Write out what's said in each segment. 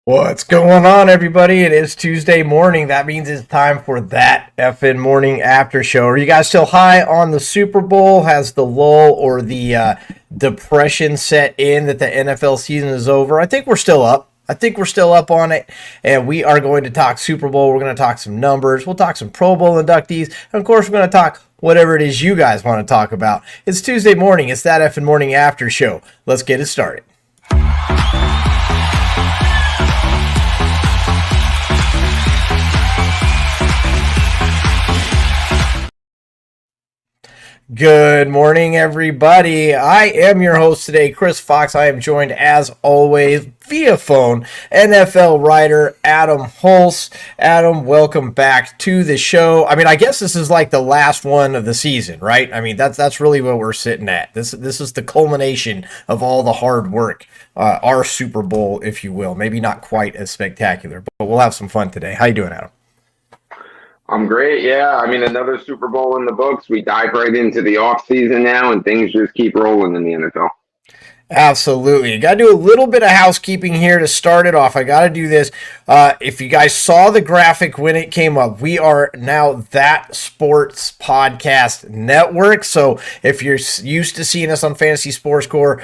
What's going on, everybody? It is Tuesday morning. That means it's time for that EFIN morning after show. Are you guys still high on the Super Bowl? Has the lull or the depression set in that the NFL season is over? I think we're still up. I think we're still up on it, and we are going to talk Super Bowl. We're going to talk some numbers. We'll talk some Pro Bowl inductees, and of course, we're going to talk whatever it is you guys want to talk about. It's Tuesday morning. It's that EFIN morning after show. Let's get it started. Good morning, everybody. I am your host today, Chris Fox. I am joined, as always, via phone, NFL writer Adam Hulse. Adam, welcome back to the show. I mean, I guess this is like the last one of the season, right? I mean, that's really what we're sitting at. This is the culmination of all the hard work, our Super Bowl, if you will. Maybe not quite as spectacular, but we'll have some fun today. How you doing, Adam? I'm great. Yeah. I mean, another Super Bowl in the books. We dive right into the off season now and things just keep rolling in the NFL. Absolutely. Got to do a little bit of housekeeping here to start it off. I got to do this. If you guys saw the graphic when it came up, we are now That Sports Podcast Network. So if you're used to seeing us on Fantasy Sports Core,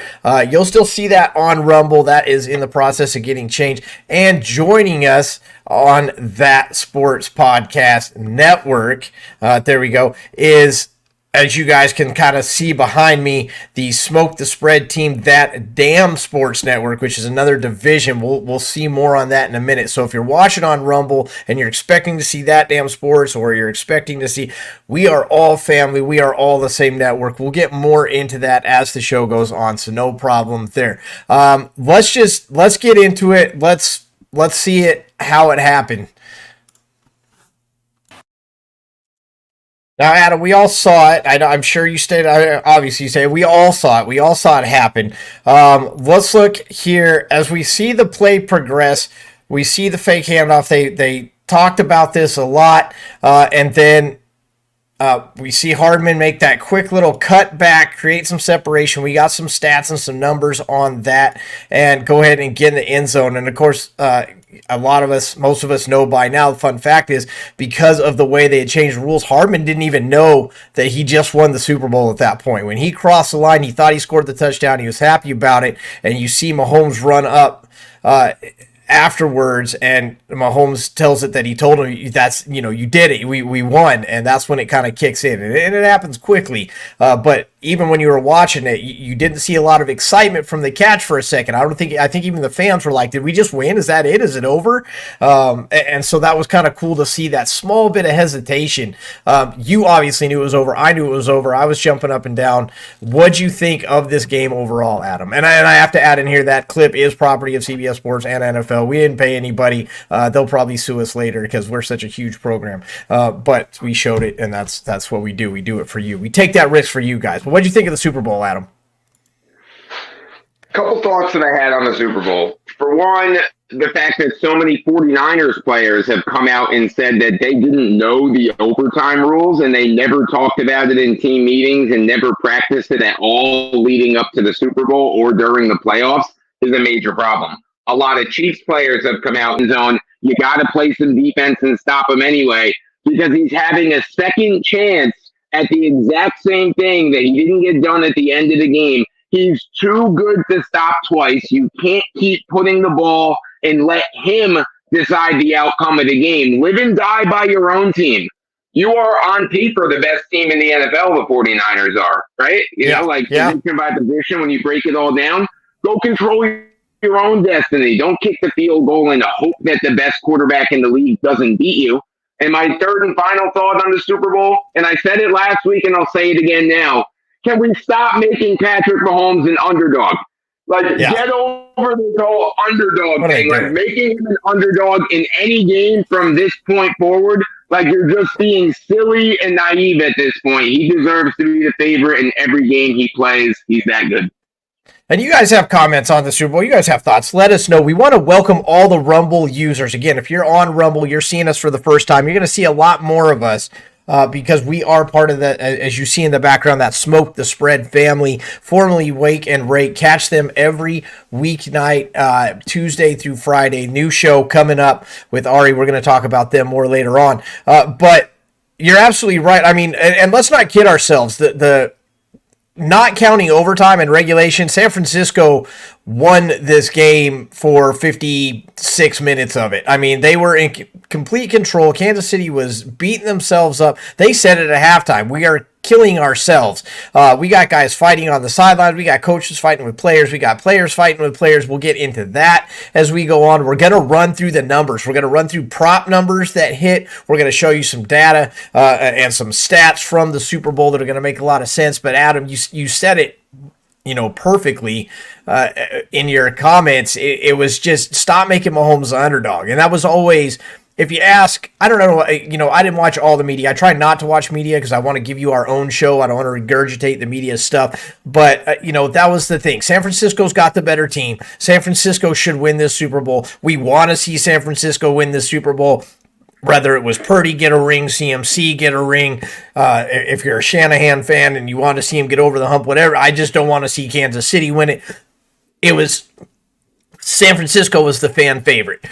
you'll still see that on Rumble. That is in the process of getting changed. And joining us on That Sports Podcast Network, there we go, is, as you guys can kind of see behind me, the Smoke the Spread team, That Damn Sports Network, which is another division. We'll see more on that in a minute. So if you're watching on Rumble and you're expecting to see That Damn Sports, or you're expecting to see, we are all family. We are all the same network. We'll get more into that as the show goes on, so no problem there. Let's get into it. Let's see it, how it happened. Now, Adam, we all saw it. I'm sure you stated, obviously you say we all saw it. We all saw it happen. Let's look here as we see the play progress. We see the fake handoff. They talked about this a lot, and then we see Hardman make that quick little cut back, create some separation. We got some stats and some numbers on that, and go ahead and get in the end zone. And of course, most of us know by now, the fun fact is, because of the way they had changed the rules, Hardman didn't even know that he just won the Super Bowl at that point. When he crossed the line, he thought he scored the touchdown. He was happy about it. And you see Mahomes run up afterwards, and Mahomes tells it that he told him, that's, you did it. We won. And that's when it kind of kicks in. And it happens quickly. But even when you were watching it, you didn't see a lot of excitement from the catch for a second. I think even the fans were like, did we just win? Is that it? Is it over? And so that was kind of cool to see that small bit of hesitation. You obviously knew it was over. I knew it was over. I was jumping up and down. What'd you think of this game overall, Adam? And I have to add in here, that clip is property of CBS Sports and NFL. We didn't pay anybody. They'll probably sue us later because we're such a huge program. But we showed it, and that's what we do. We do it for you. We take that risk for you guys. But what'd you think of the Super Bowl, Adam? Couple thoughts that I had on the Super Bowl. For one, the fact that so many 49ers players have come out and said that they didn't know the overtime rules and they never talked about it in team meetings and never practiced it at all leading up to the Super Bowl or during the playoffs is a major problem. A lot of Chiefs players have come out in zone. You got to play some defense and stop him anyway, because he's having a second chance at the exact same thing that he didn't get done at the end of the game. He's too good to stop twice. You can't keep putting the ball and let him decide the outcome of the game. Live and die by your own team. You are on paper the best team in the NFL, the 49ers are, right? You know, position by position, when you break it all down, go control your own destiny. Don't kick the field goal and hope that the best quarterback in the league doesn't beat you. And my third and final thought on the Super Bowl, and I said it last week and I'll say it again now, can we stop making Patrick Mahomes an underdog? Get over this whole underdog thing. Making him an underdog in any game from this point forward, you're just being silly and naive at this point. He deserves to be the favorite in every game he plays. He's that good. And you guys have comments on the Super Bowl. You guys have thoughts. Let us know. We want to welcome all the Rumble users. Again, if you're on Rumble, you're seeing us for the first time, you're going to see a lot more of us because we are part of that, as you see in the background, that Smoke the Spread family, formerly Wake and Rake. Catch them every weeknight, Tuesday through Friday. New show coming up with Ari. We're going to talk about them more later on. But you're absolutely right. I mean, and let's not kid ourselves. The not counting overtime and regulation, San Francisco won this game for 56 minutes of it. I mean, they were in complete control. Kansas City was beating themselves up. They said it at halftime, we are killing ourselves. We got guys fighting on the sidelines. We got coaches fighting with players. We got players fighting with players. We'll get into that as we go on. We're going to run through the numbers. We're going to run through prop numbers that hit. We're going to show you some data and some stats from the Super Bowl that are going to make a lot of sense. But Adam, you said it, perfectly in your comments. It was just stop making Mahomes the underdog. And that was always, if you ask, I don't know, I didn't watch all the media. I try not to watch media because I want to give you our own show. I don't want to regurgitate the media stuff. But, that was the thing. San Francisco's got the better team. San Francisco should win this Super Bowl. We want to see San Francisco win this Super Bowl. Whether it was Purdy get a ring, CMC get a ring, if you're a Shanahan fan and you want to see him get over the hump, whatever. I just don't want to see Kansas City win it. It was San Francisco was the fan favorite.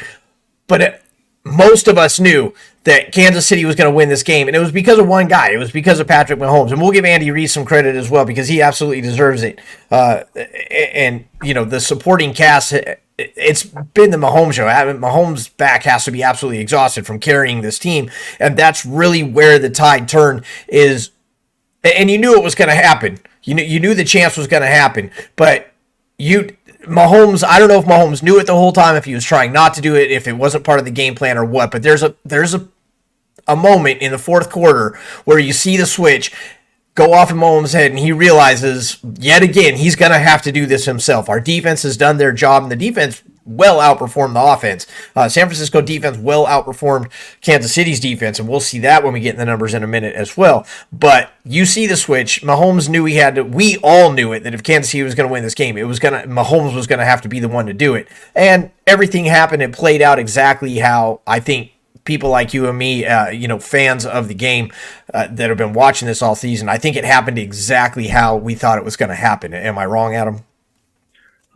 But most of us knew that Kansas City was going to win this game, and it was because of one guy. It was because of Patrick Mahomes, and we'll give Andy Reid some credit as well because he absolutely deserves it. And the supporting cast, it's been the Mahomes show. Mahomes' back has to be absolutely exhausted from carrying this team, and that's really where the tide turned is. And you knew it was going to happen. You knew the chance was going to happen, but Mahomes, I don't know if Mahomes knew it the whole time, if he was trying not to do it, if it wasn't part of the game plan or what, but there's a moment in the fourth quarter where you see the switch go off in Mahomes' head, and he realizes, yet again, he's going to have to do this himself. Our defense has done their job, and the defense well outperformed the offense. San Francisco defense well outperformed Kansas City's defense, and we'll see that when we get in the numbers in a minute as well. But you see the switch. Mahomes knew he had to. We all knew it, that if Kansas City was going to win this game, Mahomes was going to have to be the one to do it. And everything happened. It played out exactly how I think people like you and me, fans of the game that have been watching this all season, I think it happened exactly how we thought it was going to happen. Am I wrong, Adam?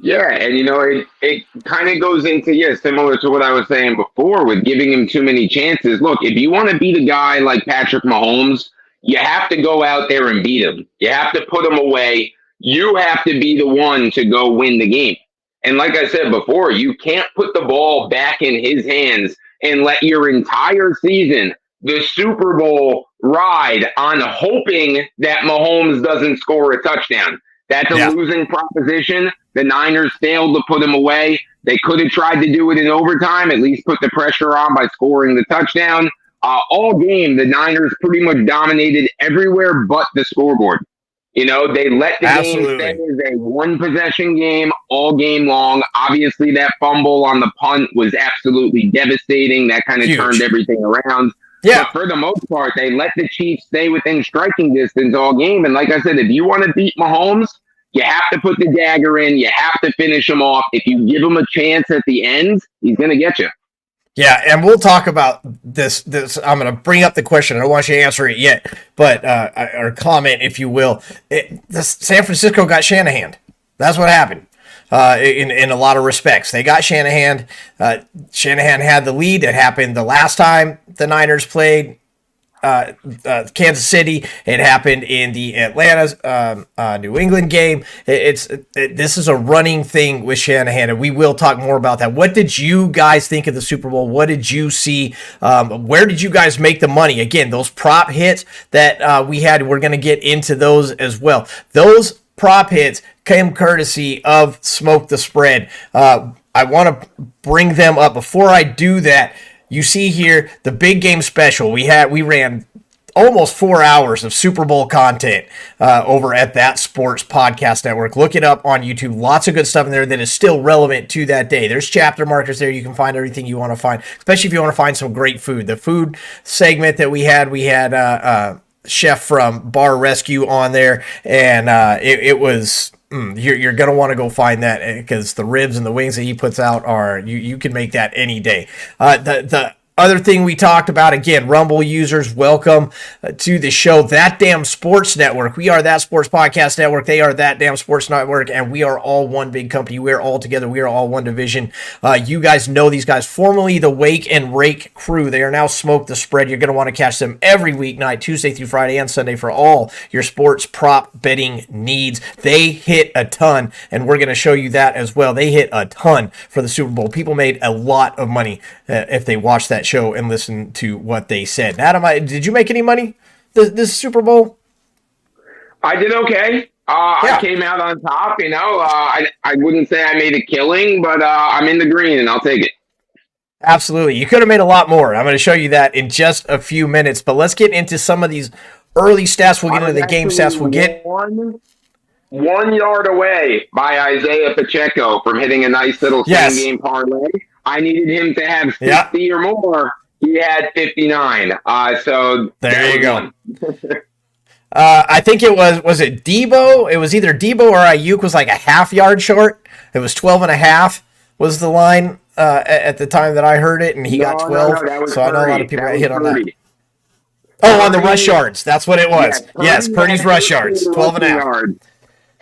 Yeah, and it kind of goes into, similar to what I was saying before with giving him too many chances. Look, if you want to beat a guy like Patrick Mahomes, you have to go out there and beat him. You have to put him away. You have to be the one to go win the game. And like I said before, you can't put the ball back in his hands and let your entire season, the Super Bowl, ride on hoping that Mahomes doesn't score a touchdown. That's a losing proposition. The Niners failed to put him away. They could have tried to do it in overtime, at least put the pressure on by scoring the touchdown. All game, the Niners pretty much dominated everywhere but the scoreboard. They let the game stay as a one-possession game all game long. Obviously, that fumble on the punt was absolutely devastating. That kind of turned everything around. Yeah. But for the most part, they let the Chiefs stay within striking distance all game. And like I said, if you want to beat Mahomes, you have to put the dagger in. You have to finish him off. If you give him a chance at the end, he's going to get you. Yeah, and we'll talk about this. I'm going to bring up the question. I don't want you to answer it yet, but or comment, if you will. San Francisco got Shanahan. That's what happened. In a lot of respects, they got Shanahan. Shanahan had the lead. It happened the last time the Niners played Kansas City. It happened in the Atlanta New England game. This is a running thing with Shanahan, and we will talk more about that. What did you guys think of the Super Bowl? What did you see? Where did you guys make the money? Again, those prop hits that we had, we're going to get into those as well. Those prop hits came courtesy of Smoke the Spread. I want to bring them up. Before I do that, you see here the big game special. We ran almost 4 hours of Super Bowl content over at That Sports Podcast Network. Look it up on YouTube. Lots of good stuff in there that is still relevant to that day. There's chapter markers there. You can find everything you want to find, especially if you want to find some great food. The food segment that we had chef from Bar Rescue on there, and it was you're gonna want to go find that because the ribs and the wings that he puts out are you can make that any day. The Other thing we talked about, again, Rumble users, welcome to the show. That Damn Sports Network. We are That Sports Podcast Network. They are That Damn Sports Network, and we are all one big company. We are all together. We are all one division. You guys know these guys, formerly the Wake and Rake crew. They are now Smoke the Spread. You're going to want to catch them every weeknight, Tuesday through Friday and Sunday, for all your sports prop betting needs. They hit a ton, and we're going to show you that as well. They hit a ton for the Super Bowl. People made a lot of money if they watched that show and listen to what they said. Adam, did you make any money this Super Bowl? I did okay. I came out on top. I wouldn't say I made a killing, but I'm in the green and I'll take it. Absolutely. You could have made a lot more. I'm going to show you that in just a few minutes, but let's get into some of these early stats. We'll get into the game stats. We'll get 1 yard away by Isaiah Pacheco from hitting a nice little same game parlay. I needed him to have 50 or more. He had 59. So there you go. I think was it Debo? It was either Debo or Ayuk was like a half yard short. It was 12.5 was the line at the time that I heard it, and he got 12. No, so I know a lot of people got hit on that. Oh, on the rush yards. That's what it was. Yes, Purdy's rush yards, 12.5 yards.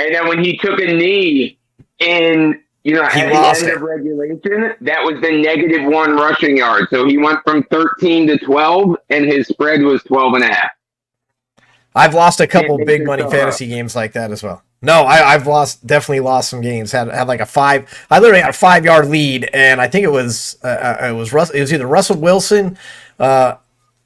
And then when he took a knee at the end of regulation, that was the -1 rushing yard. So he went from 13 to 12, and his spread was 12.5. I've lost a couple big money fantasy games like that as well. No, I've definitely lost some games. Had like a 5. I literally had a 5-yard lead, and I think it was either Russell Wilson,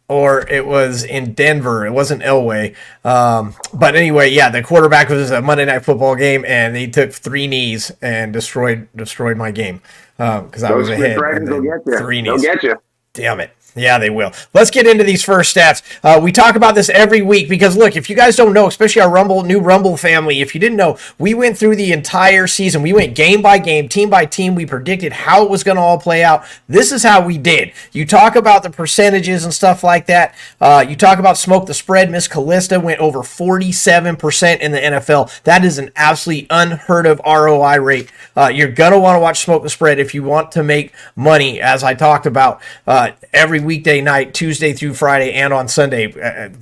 or it was in Denver. It wasn't Elway. But anyway, the quarterback was a Monday Night Football game, and he took 3 knees and destroyed my game because I was ahead. And then 3 knees. They'll get you. Damn it. Yeah, they will. Let's get into these first stats. We talk about this every week because, look, if you guys don't know, especially our new Rumble family, if you didn't know, we went through the entire season. We went game by game, team by team. We predicted how it was going to all play out. This is how we did. You talk about the percentages and stuff like that. You talk about Smoke the Spread. Miss Callista went over 47% in the NFL. That is an absolutely unheard of ROI rate. You're going to want to watch Smoke the Spread if you want to make money, as I talked about every weekday night, Tuesday through Friday, and on Sunday.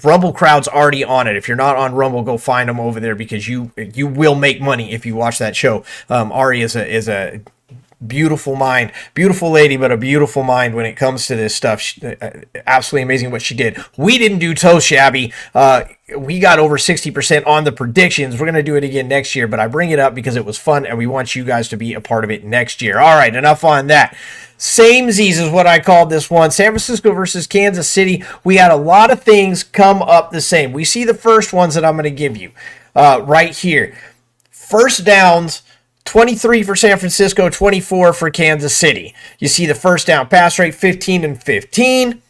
Rumble crowd's already on it. If you're not on Rumble, go find them over there because you will make money if you watch that show. Ari is a beautiful mind, beautiful lady, but a beautiful mind when it comes to this stuff. Absolutely amazing what she did. We didn't do toe shabby. We got over 60% on the predictions. We're going to do it again next year, but I bring it up because it was fun and we want you guys to be a part of it next year. All right, enough on that. Samesies is what I called this one. San Francisco versus Kansas City. We had a lot of things come up the same. We see the first ones that I'm going to give you right here. First downs, 23 for San Francisco, 24 for Kansas City. You see the first down pass rate, 15 and 15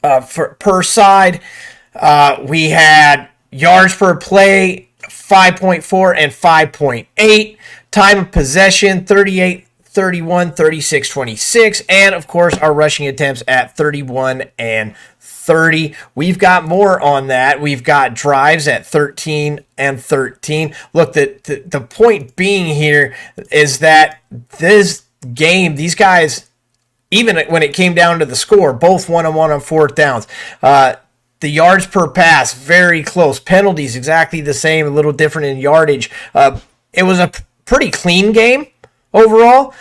per side. We had yards per play, 5.4 and 5.8. Time of possession, 38, 31, 36, 26. And, of course, our rushing attempts at 31 and 30. We've got more on that. We've got drives at 13 and 13. Look, the point being here is that this game, these guys, even when it came down to the score, both 1-on-1 on fourth downs. The yards per pass, very close. Penalties, exactly the same, a little different in yardage. It was a pretty clean game overall,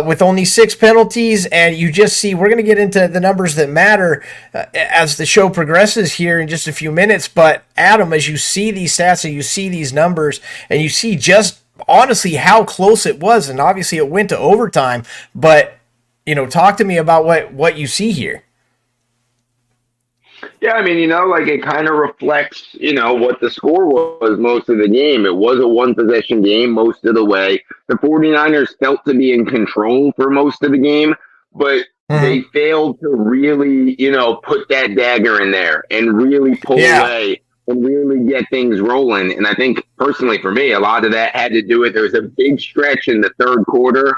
with only 6 penalties, and you just see, we're going to get into the numbers that matter as the show progresses here in just a few minutes, but Adam, as you see these stats and you see these numbers, and you see just honestly how close it was, and obviously it went to overtime, but, talk to me about what you see here. Yeah, I mean, it kind of reflects, what the score was most of the game. It was a one-possession game most of the way. The 49ers felt to be in control for most of the game, but they failed to really, put that dagger in there and really pull away and really get things rolling. And I think, personally for me, a lot of that had to do with there was a big stretch in the third quarter,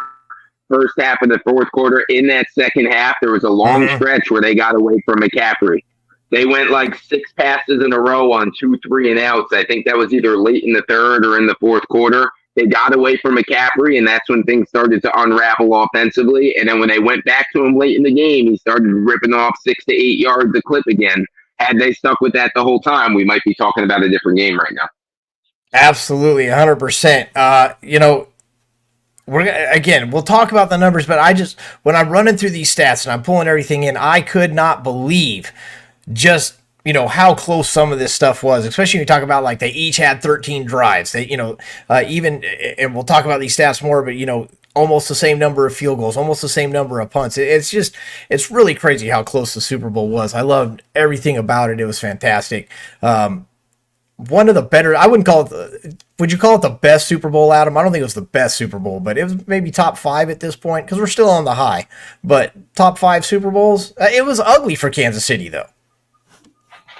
first half of the fourth quarter. In that second half, there was a long stretch where they got away from McCaffrey. They went like 6 passes in a row on 2 3 and outs. I think that was either late in the third or in the fourth quarter. They got away from McCaffrey, and that's when things started to unravel offensively. And then when they went back to him late in the game, he started ripping off 6 to 8 yards a clip again. Had they stuck with that the whole time, we might be talking about a different game right now. Absolutely, 100%. We'll talk about the numbers, but when I'm running through these stats and I'm pulling everything in, I could not believe just how close some of this stuff was, especially when you talk about like they each had 13 drives. They, and we'll talk about these stats more, but almost the same number of field goals, almost the same number of punts. It's really crazy how close the Super Bowl was. I loved everything about it. It was fantastic. One of the better, I wouldn't call it, would you call it the best Super Bowl, Adam? I don't think it was the best Super Bowl, but it was maybe top 5 at this point because we're still on the high. But top 5 Super Bowls, it was ugly for Kansas City though.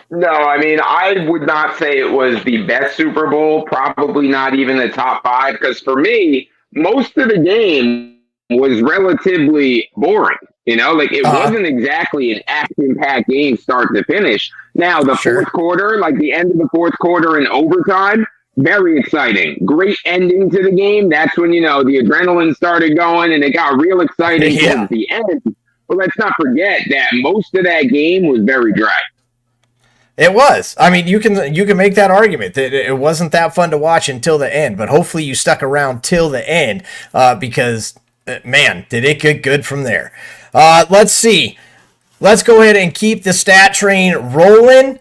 No, I mean, I would not say it was the best Super Bowl, probably not even the top 5, because for me, most of the game was relatively boring. It wasn't exactly an action-packed game start to finish. Now, the fourth quarter, like the end of the fourth quarter and overtime, very exciting. Great ending to the game. That's when, the adrenaline started going and it got real exciting towards the end. But let's not forget that most of that game was very dry. It was. I mean, you can make that argument that it wasn't that fun to watch until the end, but hopefully you stuck around till the end because, man, did it get good from there. Let's see. Let's go ahead and keep the stat train rolling.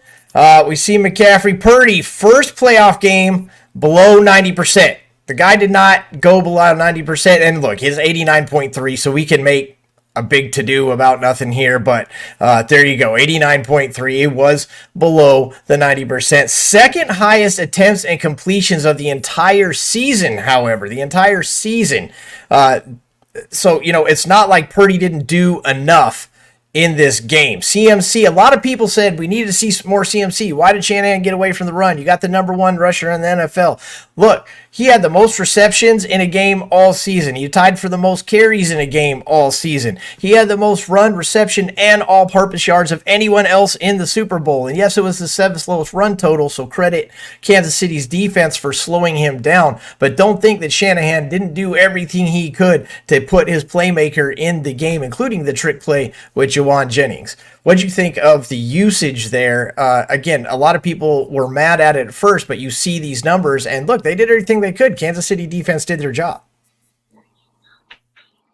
We see McCaffrey, Purdy, first playoff game below 90%. The guy did not go below 90%, and look, he's 89.3, so we can make a big to-do about nothing here, but there you go, 89.3. It was below the 90%. Second highest attempts and completions of the entire season, however, the entire season. So, it's not like Purdy didn't do enough in this game. CMC, a lot of people said we needed to see more CMC. Why did Shanahan get away from the run? You got the number 1 rusher in the NFL. Look, he had the most receptions in a game all season. He tied for the most carries in a game all season. He had the most run, reception, and all-purpose yards of anyone else in the Super Bowl. And yes, it was the 7th lowest run total, so credit Kansas City's defense for slowing him down. But don't think that Shanahan didn't do everything he could to put his playmaker in the game, including the trick play with Juwan Jennings. What do you think of the usage there? Again, a lot of people were mad at it at first, but you see these numbers, and look, they did everything they could. Kansas City defense did their job.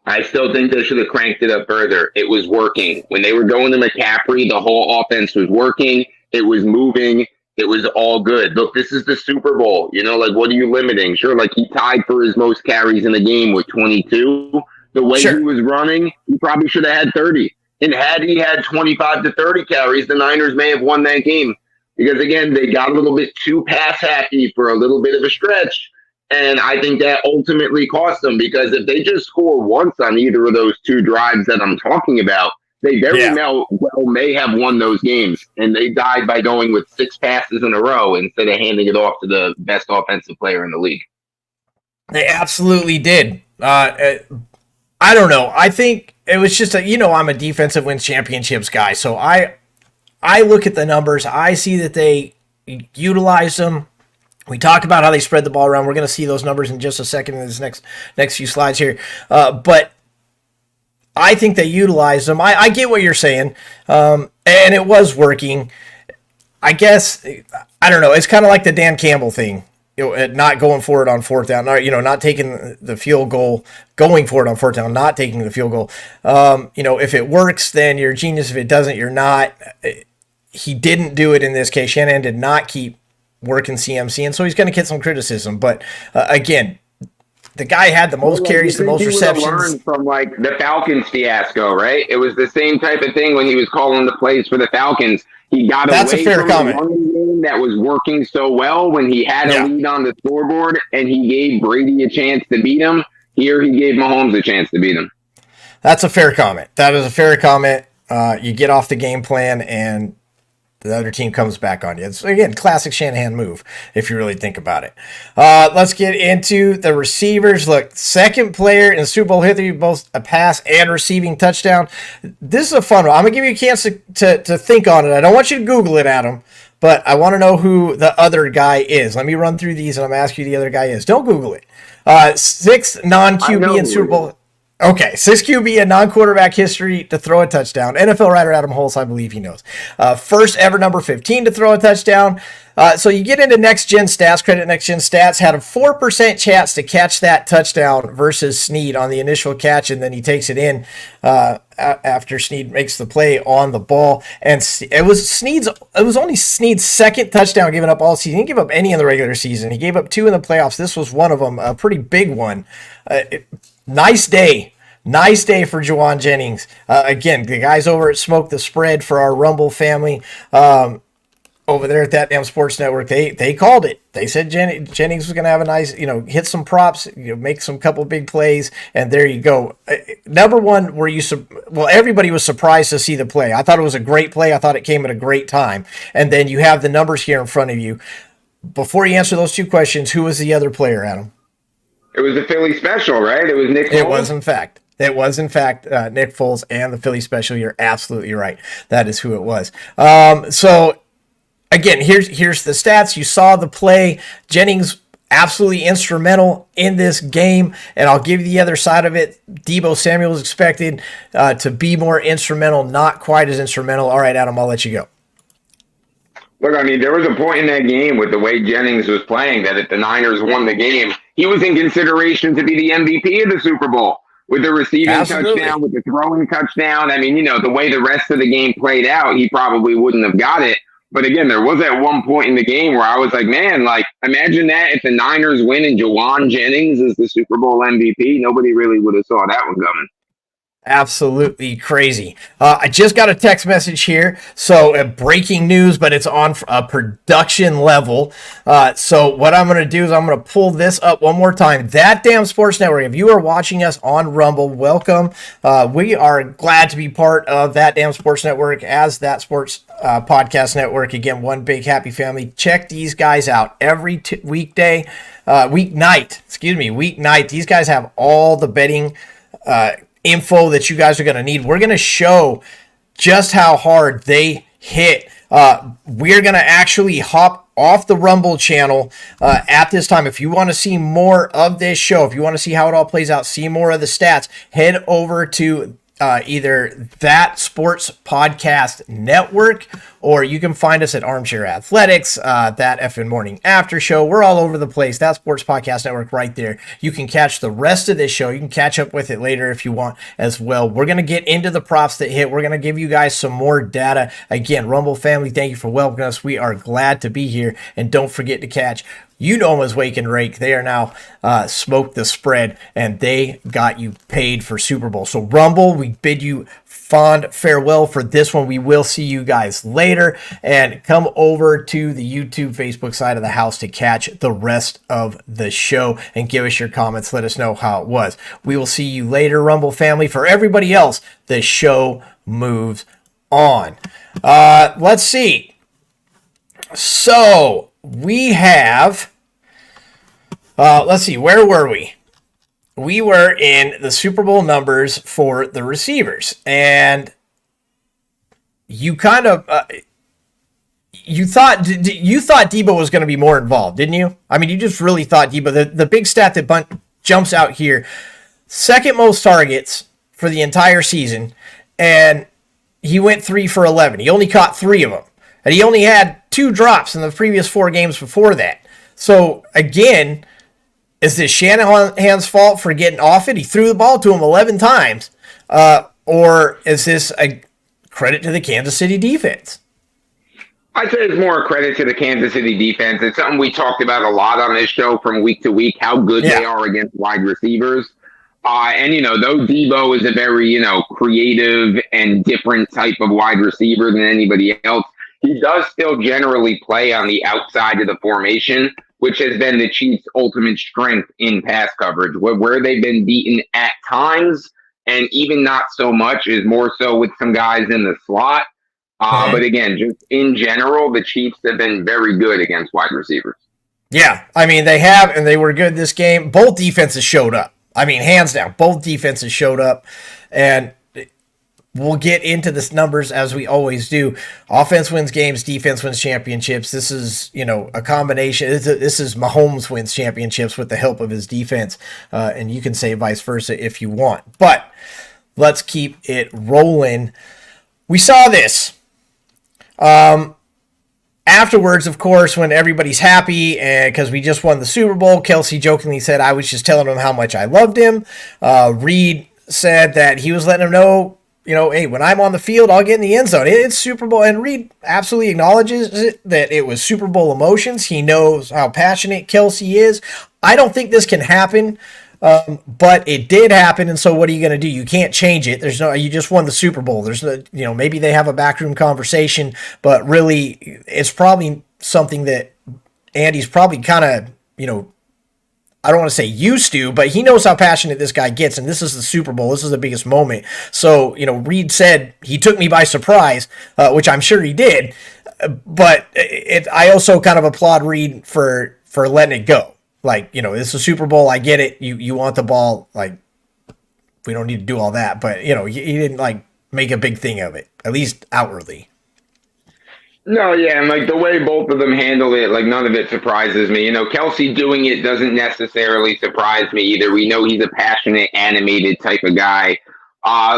I still think they should have cranked it up further. It was working. When they were going to McCaffrey, the whole offense was working. It was moving. It was all good. Look, this is the Super Bowl. What are you limiting? Sure, he tied for his most carries in the game with 22. The way he was running, he probably should have had 30. And had he had 25 to 30 carries, the Niners may have won that game. Because, again, they got a little bit too pass happy for a little bit of a stretch. And I think that ultimately cost them. Because if they just score once on either of those 2 drives that I'm talking about, they very well may have won those games. And they died by going with 6 passes in a row instead of handing it off to the best offensive player in the league. They absolutely did. I don't know. I think it was just I'm a defensive wins championships guy. So I look at the numbers. I see that they utilized them. We talk about how they spread the ball around. We're going to see those numbers in just a second in this next few slides here. But I think they utilized them. I get what you're saying. And it was working. I guess, I don't know. It's kind of like the Dan Campbell thing. Not going for it on 4th down, not taking the field goal, going for it on 4th down, not taking the field goal. If it works, then you're a genius. If it doesn't, you're not. He didn't do it in this case. Shanahan did not keep working CMC, and so he's going to get some criticism. But again, the guy had the most carries, the most receptions. Learned from the Falcons fiasco, right? It was the same type of thing when he was calling the plays for the Falcons. He got away from the running game that was working so well when he had a lead on the scoreboard, and he gave Brady a chance to beat him. Here he gave Mahomes a chance to beat him. That's a fair comment. That is a fair comment. You get off the game plan, and the other team comes back on you. It's, again, classic Shanahan move, if you really think about it. Let's get into the receivers. Look, second player in Super Bowl history, both a pass and receiving touchdown. This is a fun one. I'm going to give you a chance to think on it. I don't want you to Google it, Adam, but I want to know who the other guy is. Let me run through these, and I'm asking you who the other guy is. Don't Google it. Sixth non-QB in Super Bowl. Okay, 6 QB in non-quarterback history to throw a touchdown. NFL writer Adam Hulse, I believe he knows. First ever number 15 to throw a touchdown. So you get into next-gen stats. Credit next-gen stats. Had a 4% chance to catch that touchdown versus Snead on the initial catch, and then he takes it in after Snead makes the play on the ball. And it was only Snead's second touchdown given up all season. He didn't give up any in the regular season. He gave up 2 in the playoffs. This was one of them, a pretty big one. Nice day. Nice day for Juwan Jennings. Again, the guys over at Smoke the Spread for our Rumble family over there at That Damn Sports Network, they called it. They said Jennings was going to have a nice, hit some props, make some couple big plays, and there you go. Number one, everybody was surprised to see the play. I thought it was a great play. I thought it came at a great time. And then you have the numbers here in front of you. Before you answer those 2 questions, who was the other player, Adam? It was the Philly special, right? It was Nick Foles? It was, in fact, Nick Foles and the Philly special. You're absolutely right. That is who it was. So, again, here's the stats. You saw the play. Jennings absolutely instrumental in this game, and I'll give you the other side of it. Deebo Samuel was expected to be more instrumental, not quite as instrumental. All right, Adam, I'll let you go. Look, I mean, there was a point in that game with the way Jennings was playing that if the Niners won the game, he was in consideration to be the MVP of the Super Bowl with the receiving touchdown, with the throwing touchdown. I mean, the way the rest of the game played out, he probably wouldn't have got it. But again, there was at one point in the game where I was like, man, imagine that if the Niners win and Juwan Jennings is the Super Bowl MVP. Nobody really would have saw that one coming. Absolutely crazy. I just got a text message here. So breaking news, but it's on a production level. So what I'm going to do is I'm going to pull this up one more time. That Damn Sports Network. If you are watching us on Rumble, welcome. We are glad to be part of That Damn Sports Network as That Sports Podcast Network. Again, one big happy family. Check these guys out every weeknight. These guys have all the betting info that you guys are going to need. We're going to show just how hard they hit. We're going to actually hop off the Rumble channel at this time. If you want to see more of this show, if you want to see how it all plays out, see more of the stats, head over to either That Sports Podcast Network, or you can find us at Armchair Athletics, That EFIN Morning After Show. We're all over the place. That Sports Podcast Network right there. You can catch the rest of this show. You can catch up with it later if you want as well. We're going to get into the props that hit. We're going to give you guys some more data. Again, Rumble family, thank you for welcoming us. We are glad to be here. And don't forget to catch, you know them as Wake and Rake. They are now Smoke the Spread, and they got you paid for Super Bowl. So Rumble, we bid you fond farewell for this one. We will see you guys later, and come over to the YouTube, Facebook side of the house to catch the rest of the show and give us your comments. Let us know how it was. We will see you later, Rumble family. For everybody else, the show moves on. Let's see. So we have, let's see, where were we? We were in the Super Bowl numbers for the receivers, and you kind of you thought Deebo was going to be more involved, didn't you? I mean, you just really thought Deebo. The big stat that jumps out here: second most targets for the entire season, and he went 3 for 11. He only caught 3 of them, and he only had 2 drops in the previous 4 games before that. So again, is this Shanahan's fault for getting off it? He threw the ball to him 11 times. Or is this a credit to the Kansas City defense? I'd say it's more a credit to the Kansas City defense. It's something we talked about a lot on this show from week to week, how good they are against wide receivers. And, though Deebo is a very, creative and different type of wide receiver than anybody else, he does still generally play on the outside of the formation, which has been the Chiefs' ultimate strength in pass coverage. Where they've been beaten at times, and even not so much, is more so with some guys in the slot. But again, just in general, the Chiefs have been very good against wide receivers. Yeah, I mean, they have, and they were good this game. Both defenses showed up. I mean, hands down, both defenses showed up. And we'll get into this numbers as we always do. Offense wins games, defense wins championships. This is, a combination. This is Mahomes wins championships with the help of his defense. And you can say vice versa if you want. But let's keep it rolling. We saw this. Afterwards, of course, when everybody's happy and because we just won the Super Bowl, Kelsey jokingly said, I was just telling him how much I loved him. Reed said that he was letting him know, hey, when I'm on the field, I'll get in the end zone. It's Super Bowl. And Reed absolutely acknowledges that it was Super Bowl emotions. He knows how passionate Kelsey is. I don't think this can happen. But it did happen, and so what are you going to do? You can't change it. You just won the Super Bowl. There's no, maybe they have a backroom conversation, but really, it's probably something that Andy's probably kind of, I don't want to say used to, but he knows how passionate this guy gets, and this is the Super Bowl. This is the biggest moment. So, Reed said he took me by surprise, which I'm sure he did, but I also kind of applaud Reed for letting it go. Like, it's a Super Bowl. I get it. You want the ball. Like, we don't need to do all that. But, he didn't, make a big thing of it, at least outwardly. No, yeah, and, the way both of them handle it, none of it surprises me. Kelsey doing it doesn't necessarily surprise me either. We know he's a passionate, animated type of guy.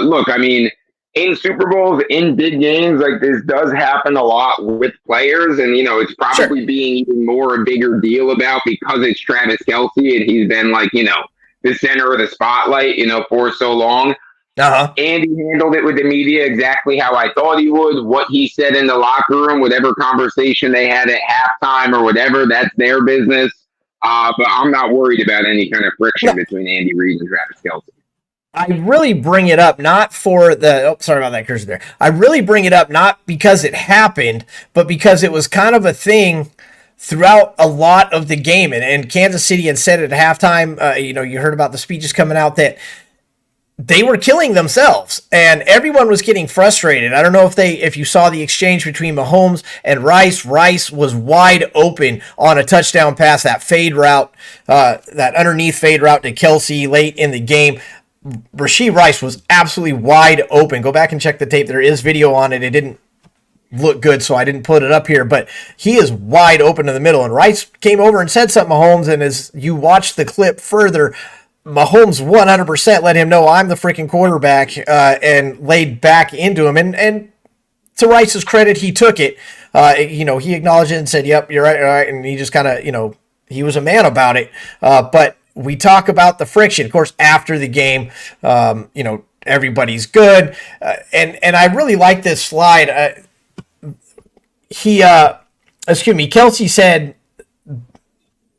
Look, I mean, in Super Bowls, in big games, this does happen a lot with players, and it's probably being even more a bigger deal about because it's Travis Kelce and he's been the center of the spotlight, for so long. Andy handled it with the media exactly how I thought he would. What he said in the locker room, whatever conversation they had at halftime or whatever, that's their business. But I'm not worried about any kind of friction between Andy Reid and Travis Kelce. I really bring it up not for the sorry about that cursor there. I really bring it up not because it happened, but because it was kind of a thing throughout a lot of the game. And Kansas City had said at halftime, you heard about the speeches coming out that they were killing themselves and everyone was getting frustrated. I don't know if you saw the exchange between Mahomes and Rice. Rice was wide open on a touchdown pass, that fade route, that underneath fade route to Kelsey late in the game. Rashee Rice was absolutely wide open. Go back and check the tape. There is video on it. It didn't look good, so I didn't put it up here, but he is wide open in the middle. And Rice came over and said something to Mahomes, and as you watch the clip further, Mahomes 100% let him know I'm the freaking quarterback and laid back into him. And to Rice's credit, he took it. He acknowledged it and said, yep, you're right, all right. And he just kind of, he was a man about it. But we talk about the friction, of course, after the game, everybody's good. And I really like this slide. Kelsey said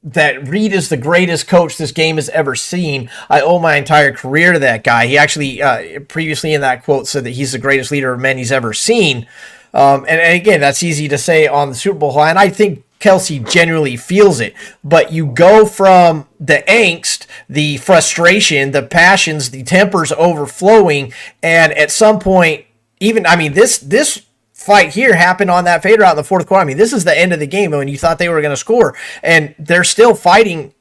that Reed is the greatest coach this game has ever seen. I owe my entire career to that guy. He actually previously in that quote said that he's the greatest leader of men he's ever seen. And again, that's easy to say on the Super Bowl line. I think Kelsey genuinely feels it, but you go from the angst, the frustration, the passions, the tempers overflowing, and at some point, this fight here happened on that fade route in the fourth quarter. This is the end of the game when you thought they were going to score, and they're still fighting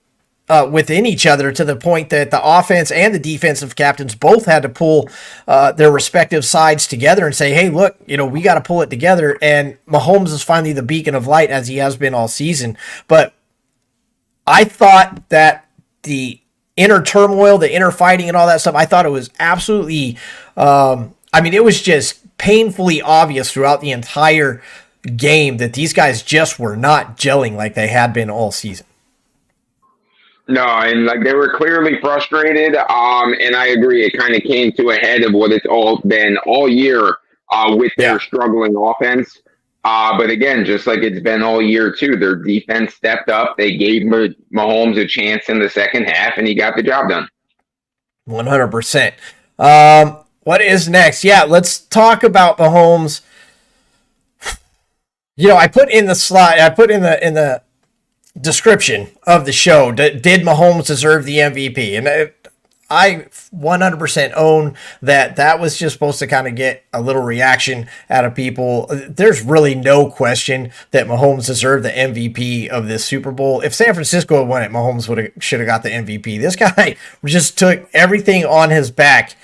within each other to the point that the offense and the defensive captains both had to pull their respective sides together and say, hey, look, we got to pull it together. And Mahomes is finally the beacon of light as he has been all season. But I thought that the inner turmoil, the inner fighting and all that stuff, I thought it was absolutely, it was just painfully obvious throughout the entire game that these guys just were not gelling like they had been all season. No, and they were clearly frustrated. And I agree, it kind of came to a head of what it's all been all year with their struggling offense. But again, just like it's been all year too, their defense stepped up. They gave Mahomes a chance in the second half, and he got the job done. 100%. What is next? Yeah, let's talk about Mahomes. I put in the slide. I put in the description of the show, did Mahomes deserve the MVP? And I 100% own that was just supposed to kind of get a little reaction out of people. There's really no question that Mahomes deserved the MVP of this Super Bowl. If San Francisco had won it, Mahomes should have got the MVP. This guy just took everything on his back.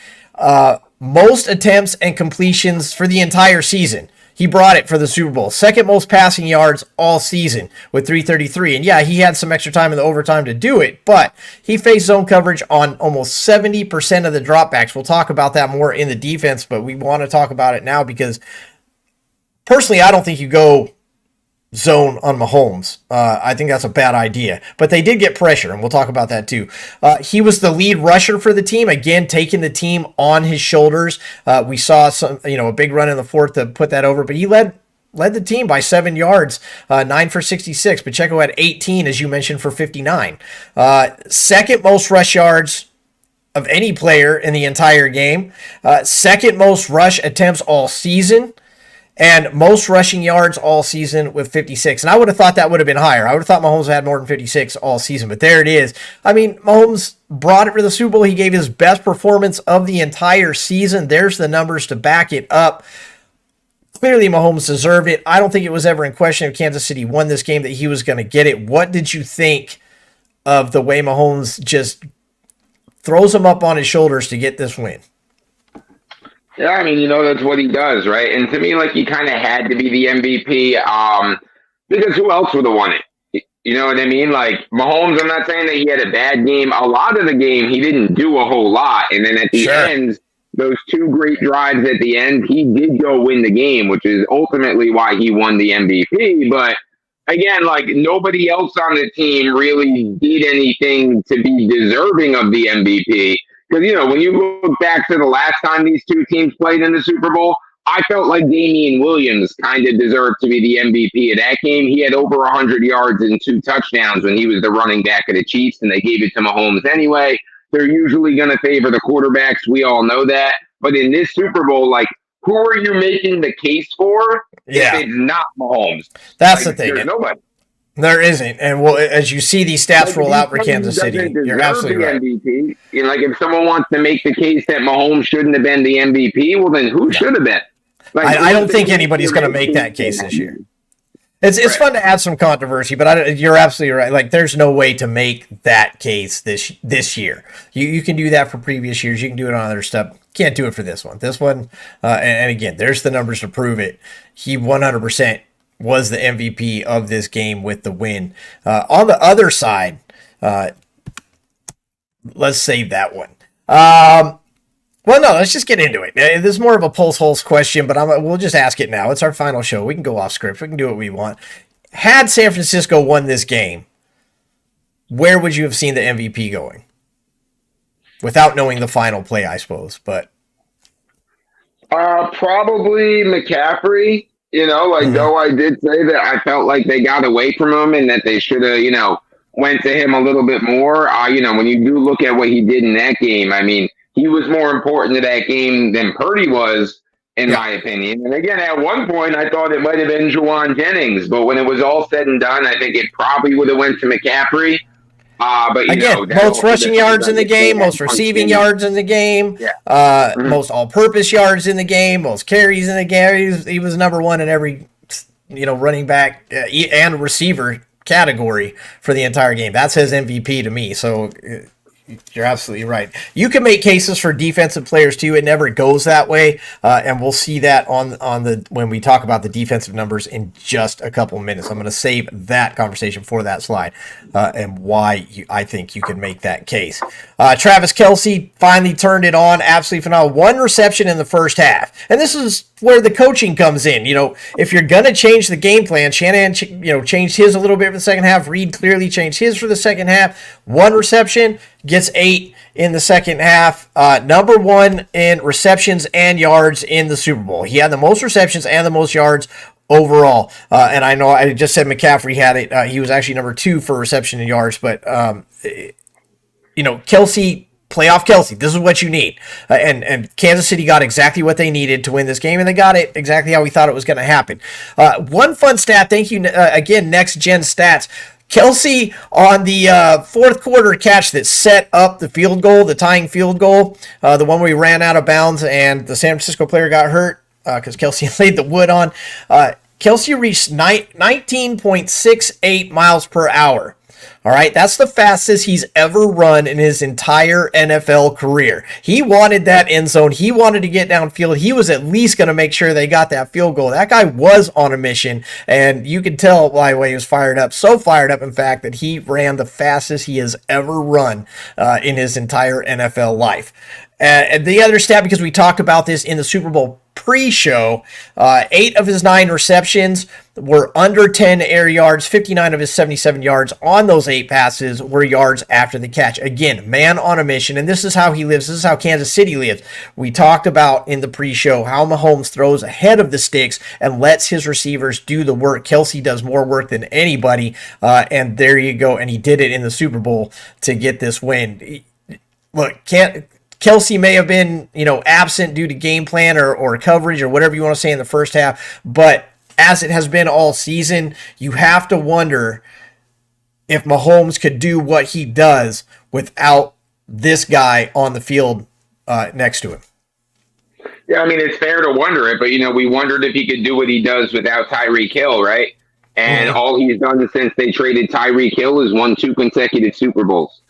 most attempts and completions for the entire season. He brought it for the Super Bowl. Second most passing yards all season with 333. And yeah, he had some extra time in the overtime to do it, but he faced zone coverage on almost 70% of the dropbacks. We'll talk about that more in the defense, but we want to talk about it now because personally, I don't think you go zone on Mahomes. I think that's a bad idea. But they did get pressure, and we'll talk about that too. He was the lead rusher for the team, again, taking the team on his shoulders. We saw a big run in the fourth to put that over, but he led the team by 7 yards, 9 for 66. Pacheco had 18, as you mentioned, for 59. Second most rush yards of any player in the entire game. Second most rush attempts all season. And most rushing yards all season with 56. And I would have thought that would have been higher. I would have thought Mahomes had more than 56 all season. But there it is. I mean, Mahomes brought it for the Super Bowl. He gave his best performance of the entire season. There's the numbers to back it up. Clearly, Mahomes deserved it. I don't think it was ever in question if Kansas City won this game that he was going to get it. What did you think of the way Mahomes just throws him up on his shoulders to get this win? Yeah, I mean, that's what he does, right? And to me, he kind of had to be the MVP because who else would have won it? You know what I mean? Mahomes, I'm not saying that he had a bad game. A lot of the game, he didn't do a whole lot. And then at the end, those two great drives at the end, he did go win the game, which is ultimately why he won the MVP. But again, nobody else on the team really did anything to be deserving of the MVP. Because, when you look back to the last time these two teams played in the Super Bowl, I felt like Damian Williams kind of deserved to be the MVP of that game. He had over 100 yards and 2 touchdowns when he was the running back of the Chiefs, and they gave it to Mahomes anyway. They're usually going to favor the quarterbacks. We all know that. But in this Super Bowl, who are you making the case for if it's not Mahomes? That's the thing. There's nobody. There isn't, and as you see these stats roll out for Kansas City, you're absolutely right. MVP. If someone wants to make the case that Mahomes shouldn't have been the MVP, well, then who should have been? I don't think anybody's going to make that case this year. It's fun to add some controversy, but you're absolutely right. There's no way to make that case this year. You can do that for previous years. You can do it on other stuff. Can't do it for this one. This one, and again, there's the numbers to prove it. He 100% was the MVP of this game with the win. On the other side, let's save that one. Well, no, let's just get into it. This is more of a Pulse Hulse question, but we'll just ask it now. It's our final show. We can go off script. We can do what we want. Had San Francisco won this game, where would you have seen the MVP going? Without knowing the final play, I suppose. But probably McCaffrey. Though I did say that I felt like they got away from him and that they should have, went to him a little bit more. When you do look at what he did in that game, I mean, he was more important to that game than Purdy was, in my opinion. And again, at one point, I thought it might have been Juwan Jennings, but when it was all said and done, I think it probably would have went to McCaffrey. But again, most rushing yards in the game, most receiving yards in the game, most all-purpose yards in the game, most carries in the game. He was number one in every, running back and receiver category for the entire game. That's his MVP to me. So you're absolutely right. You can make cases for defensive players too. It never goes that way, and we'll see that when we talk about the defensive numbers in just a couple minutes. I'm going to save that conversation for that slide and why I think you can make that case. Travis Kelce finally turned it on. Absolutely phenomenal. 1 reception in the first half, and this is where the coaching comes in. If you're going to change the game plan, Shanahan, changed his a little bit for the second half. Reed clearly changed his for the second half. 1 reception, gets 8 in the second half. Number 1 in receptions and yards in the Super Bowl. He had the most receptions and the most yards overall. And I know I just said McCaffrey had it. He was actually number 2 for reception and yards. But, Kelce, playoff Kelce, this is what you need. And Kansas City got exactly what they needed to win this game, and they got it exactly how we thought it was going to happen. One fun stat, thank you, again, Next Gen Stats. Kelce on the fourth quarter catch that set up the field goal, the tying field goal, the one where he ran out of bounds and the San Francisco player got hurt because Kelce laid the wood on. Kelce reached 19.68 miles per hour All right, that's the fastest he's ever run in his entire NFL career. He wanted that end zone. He wanted to get downfield. He was at least going to make sure they got that field goal. That guy was on a mission, and you could tell by the way he was fired up. So fired up, in fact, that he ran the fastest he has ever run in his entire NFL life. And the other stat, because we talked about this in the Super Bowl pre-show, 8 of his 9 receptions were under 10 air yards. 59 of his 77 yards on those 8 passes were yards after the catch. Again, man on a mission, and this is how he lives. This is how Kansas City lives. We talked about in the pre-show how Mahomes throws ahead of the sticks and lets his receivers do the work. Kelce does more work than anybody, and there you go. And he did it in the Super Bowl to get this win. Look, Kelce may have been, absent due to game plan or coverage or whatever you want to say in the first half, but as it has been all season, you have to wonder if Mahomes could do what he does without this guy on the field next to him. Yeah, I mean, it's fair to wonder it, but, we wondered if he could do what he does without Tyreek Hill, right? And all he's done since they traded Tyreek Hill is won 2 consecutive Super Bowls.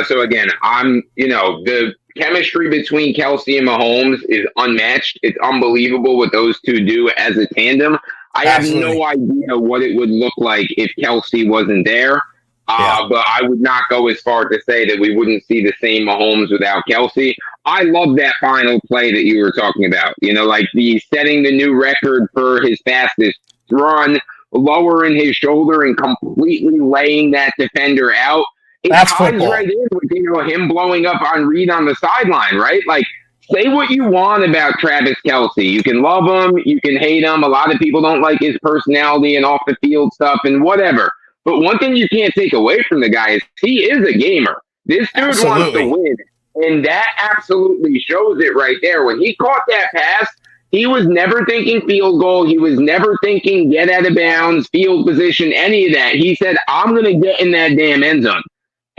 So again, the chemistry between Kelce and Mahomes is unmatched. It's unbelievable what those two do as a tandem. I Absolutely. Have no idea what it would look like if Kelce wasn't there. But I would not go as far to say that we wouldn't see the same Mahomes without Kelce. I love that final play that you were talking about. Like the setting the new record for his fastest run, lowering his shoulder and completely laying that defender out. It That's ties football. right in with him blowing up on Reed on the sideline, right? Like, say what you want about Travis Kelce. You can love him, you can hate him. A lot of people don't like his personality and off the field stuff and whatever. But one thing you can't take away from the guy is he is a gamer. This dude wants to win, and that absolutely shows it right there. When he caught that pass, he was never thinking field goal. He was never thinking get out of bounds, field position, any of that. He said, I'm going to get in that damn end zone.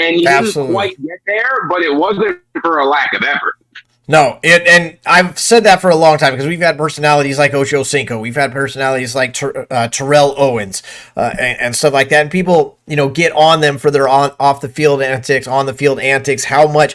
And he didn't quite get there, but it wasn't for a lack of effort. No, and I've said that for a long time because we've had personalities like Ocho Cinco, we've had personalities like Terrell Owens, and stuff like that, and people, get on them for their off the field antics, on the field antics. How much,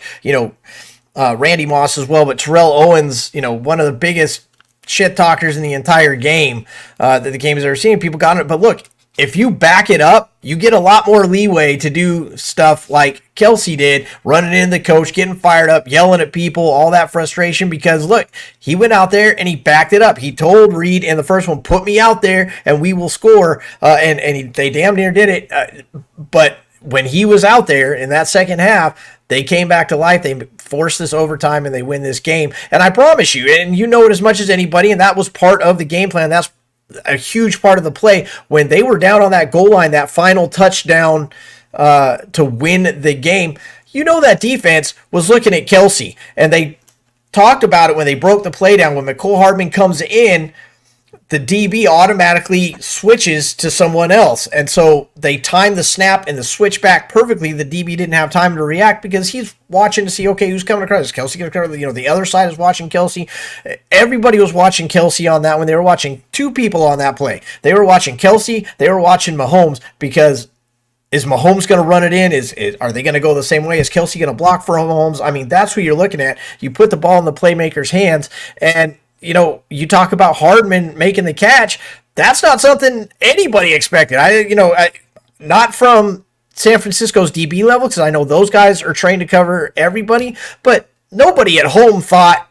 Randy Moss as well, but Terrell Owens, one of the biggest shit talkers in the entire game that the game has ever seen. People got it, but look. If you back it up, you get a lot more leeway to do stuff like Kelce did, running in the coach, getting fired up, yelling at people, all that frustration, because look, he went out there and he backed it up. He told Reed in the first one, put me out there and we will score, they damn near did it. But when he was out there in that second half, they came back to life. They forced this overtime and they win this game. And I promise you, and you know it as much as anybody, and that was part of the game plan. That's a huge part of the play. When they were down on that goal line, that final touchdown to win the game, that defense was looking at Kelce, and they talked about it when they broke the play down. When McCole Hardman comes in, the DB automatically switches to someone else. And so they timed the snap and the switch back perfectly. The DB didn't have time to react because he's watching to see, okay, who's coming across? Is Kelce going to cover? The other side is watching Kelce. Everybody was watching Kelce on that one. They were watching 2 people on that play. They were watching Kelce. They were watching Mahomes, because is Mahomes going to run it in? Are they going to go the same way? Is Kelce going to block for Mahomes? I mean, that's who you're looking at. You put the ball in the playmaker's hands, and you talk about Hardman making the catch. That's not something anybody expected. Not from San Francisco's DB level, because I know those guys are trained to cover everybody, but nobody at home thought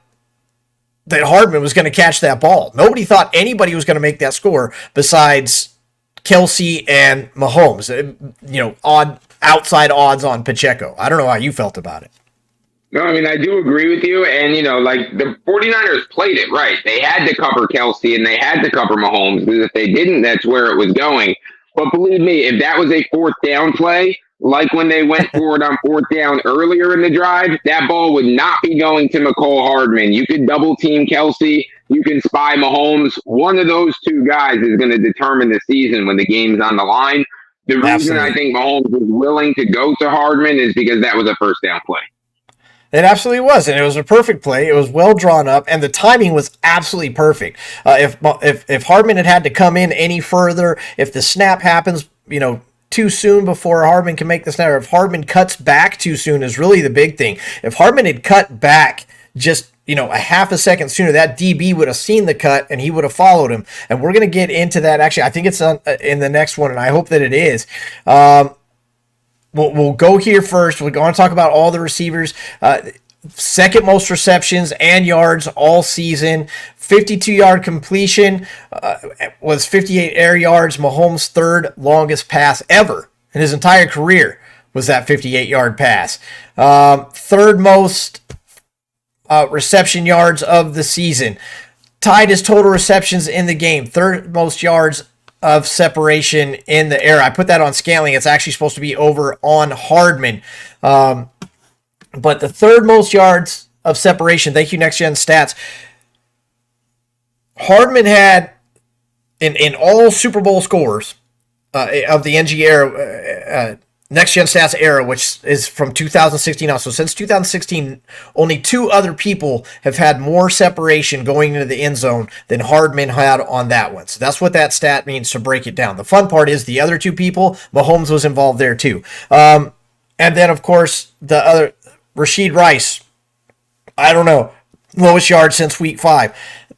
that Hardman was going to catch that ball. Nobody thought anybody was going to make that score besides Kelce and Mahomes. Outside odds on Pacheco. I don't know how you felt about it. No, I mean, I do agree with you. And, the 49ers played it right. They had to cover Kelce and they had to cover Mahomes, because if they didn't, that's where it was going. But believe me, if that was a 4th down play, like when they went for it on 4th down earlier in the drive, that ball would not be going to McCole Hardman. You could double team Kelce. You can spy Mahomes. One of those 2 guys is going to determine the season when the game's on the line. The reason I think Mahomes was willing to go to Hardman is because that was a 1st down play. It absolutely was, and it was a perfect play. It was well drawn up, and the timing was absolutely perfect. If Hardman had to come in any further, if the snap happens, too soon before Hardman can make this now. If Hardman cuts back too soon is really the big thing. If Hardman had cut back just a half a second sooner, that DB would have seen the cut and he would have followed him. And we're going to get into that. Actually, I think it's in the next one, and I hope that it is. We'll go here first. We're going to talk about all the receivers. Second most receptions and yards all season. 52-yard completion was 58 air yards. Mahomes' third longest pass ever in his entire career was that 58-yard pass. Third most reception yards of the season. Tied his total receptions in the game. Third most yards of separation in the air. I put that on Scantling. It's actually supposed to be over on Hardman. But the third most yards of separation, thank you, Next Gen Stats. Hardman had, in all Super Bowl scores of the NG era, Next Gen Stats era, which is from 2016 now. So since 2016, only two other people have had more separation going into the end zone than Hardman had on that one. So that's what that stat means, to break it down. The fun part is the other two people, Mahomes was involved there too. And then, of course, the other, Rashid Rice, I don't know, lowest yard since week 5.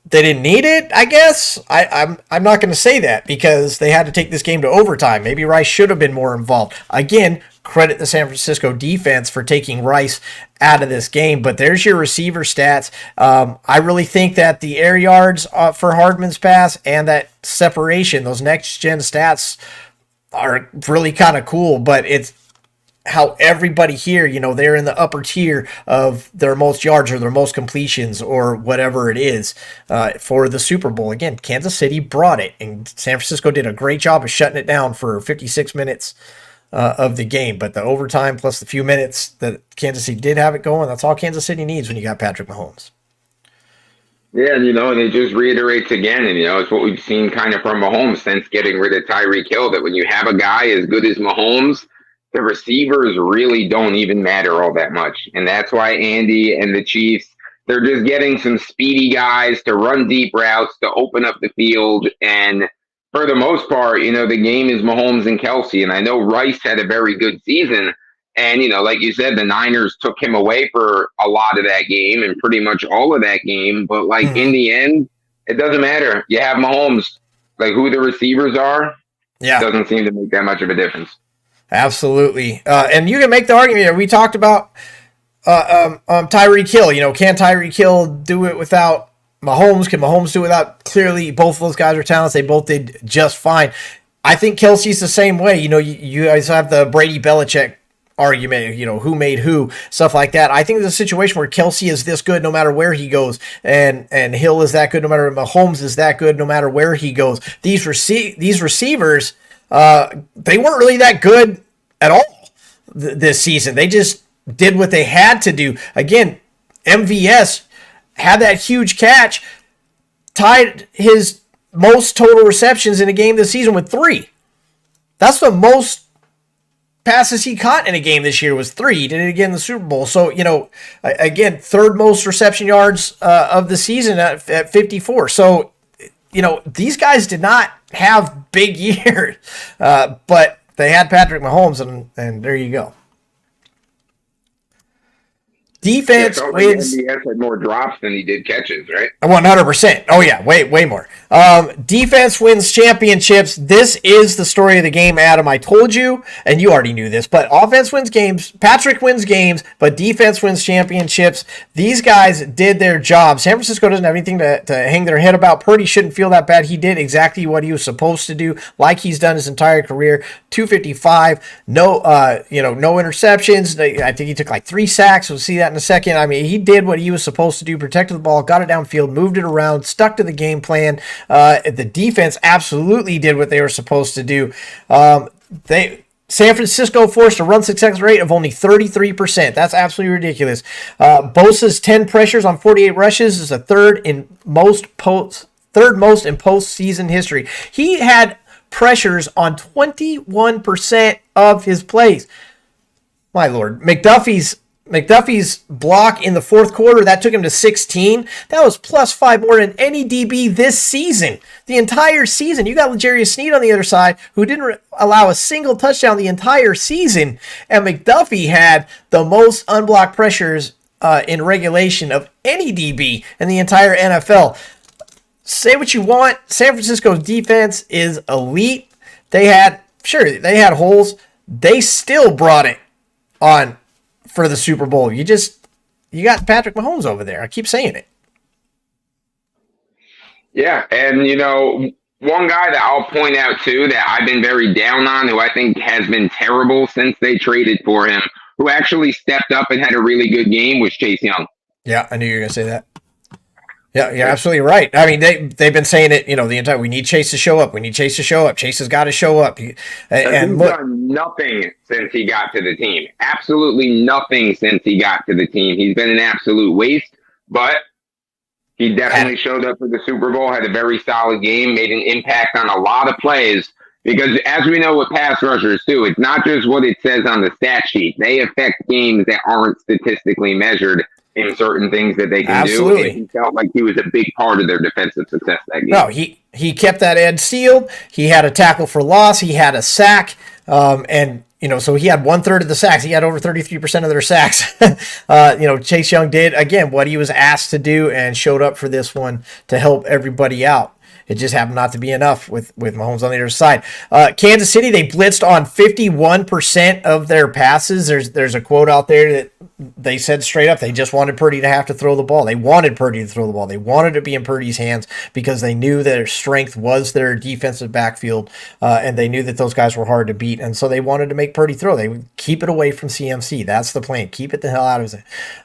They didn't need it, I guess. I'm not going to say that because they had to take this game to overtime. Maybe Rice should have been more involved. Again, credit the San Francisco defense for taking Rice out of this game. But there's your receiver stats. I really think that the air yards for Hardman's pass and that separation, those next-gen stats, are really kind of cool. But it's how everybody here, they're in the upper tier of their most yards or their most completions or whatever it is for the Super Bowl. Again, Kansas City brought it, and San Francisco did a great job of shutting it down for 56 minutes of the game. But the overtime plus the few minutes that Kansas City did have it going, that's all Kansas City needs when you got Patrick Mahomes. Yeah, and it just reiterates again, and it's what we've seen kind of from Mahomes since getting rid of Tyreek Hill, that when you have a guy as good as Mahomes, the receivers really don't even matter all that much. And that's why Andy and the Chiefs, they're just getting some speedy guys to run deep routes, to open up the field. And for the most part, the game is Mahomes and Kelsey. And I know Rice had a very good season. And, like you said, the Niners took him away for a lot of that game and pretty much all of that game. But, in the end, it doesn't matter. You have Mahomes. Who the receivers are, doesn't seem to make that much of a difference. Absolutely. And you can make the argument here. We talked about Tyreek Hill. Can Tyreek Hill do it without Mahomes? Can Mahomes do it without? Clearly, both of those guys are talented. They both did just fine. I think Kelsey's the same way. You guys have the Brady Belichick argument, who made who, stuff like that. I think there's a situation where Kelsey is this good no matter where he goes, and Hill is that good no matter, Mahomes is that good no matter where he goes. These receivers, they weren't really that good at all this season. They just did what they had to do. Again, MVS had that huge catch, tied his most total receptions in a game this season with 3. That's the most passes he caught in a game this year was 3. He did it again in the Super Bowl. So, again, third most reception yards of the season at 54. So, these guys did not have big years, but they had Patrick Mahomes, and there you go. Defense wins. MVS had more drops than he did catches, right? 100%. Oh, yeah, way more. Defense wins championships. This is the story of the game, Adam. I told you, and you already knew this, but offense wins games. Patrick wins games, but defense wins championships. These guys did their job. San Francisco doesn't have anything to hang their head about. Purdy shouldn't feel that bad. He did exactly what he was supposed to do, like he's done his entire career. 255, no interceptions. I think he took 3 sacks. We'll see that in a second. I mean, he did what he was supposed to do, protected the ball, got it downfield, moved it around, stuck to the game plan. The defense absolutely did what they were supposed to do. San Francisco forced a run success rate of only 33%. That's absolutely ridiculous. Bosa's 10 pressures on 48 rushes is the third most in postseason history. He had pressures on 21% of his plays. My Lord. McDuffie's McDuffie's block in the fourth quarter, that took him to 16. That was +5 more than any DB this season. The entire seaseason. You got L'Jarius Sneed on the other side, who didn't allow a single touchdown the entire season. And McDuffie had the most unblocked pressures in regulation of any DB in the entire NFL. Say what you want. San Francisco's defense is elite. They had holes. They still brought it on for the Super Bowl. You got Patrick Mahomes over there. I keep saying it. Yeah, and one guy that I'll point out too that I've been very down on, who I think has been terrible since they traded for him, who actually stepped up and had a really good game, was Chase Young. Yeah, I knew you were going to say that. Yeah, you're absolutely right. I mean, they've been saying it, the entire. We need Chase to show up. We need Chase to show up. Chase has got to show up. He's done nothing since he got to the team. Absolutely nothing since he got to the team. He's been an absolute waste, but he definitely showed up for the Super Bowl. Had a very solid game. Made an impact on a lot of plays. Because as we know with pass rushers too, it's not just what it says on the stat sheet. They affect games that aren't statistically measured in certain things that they can do. And he felt like he was a big part of their defensive success that game. No, he kept that end sealed. He had a tackle for loss. He had a sack. So he had 1/3 of the sacks. He had over 33% of their sacks. Chase Young did, again, what he was asked to do and showed up for this one to help everybody out. It just happened not to be enough with Mahomes on the other side. Kansas City, they blitzed on 51% of their passes. There's a quote out there that they said straight up they just wanted Purdy to have to throw the ball. They wanted Purdy to throw the ball. They wanted to be in Purdy's hands because they knew their strength was their defensive backfield, and they knew that those guys were hard to beat. And so they wanted to make Purdy throw. They would keep it away from CMC. That's the plan. Keep it the hell out of his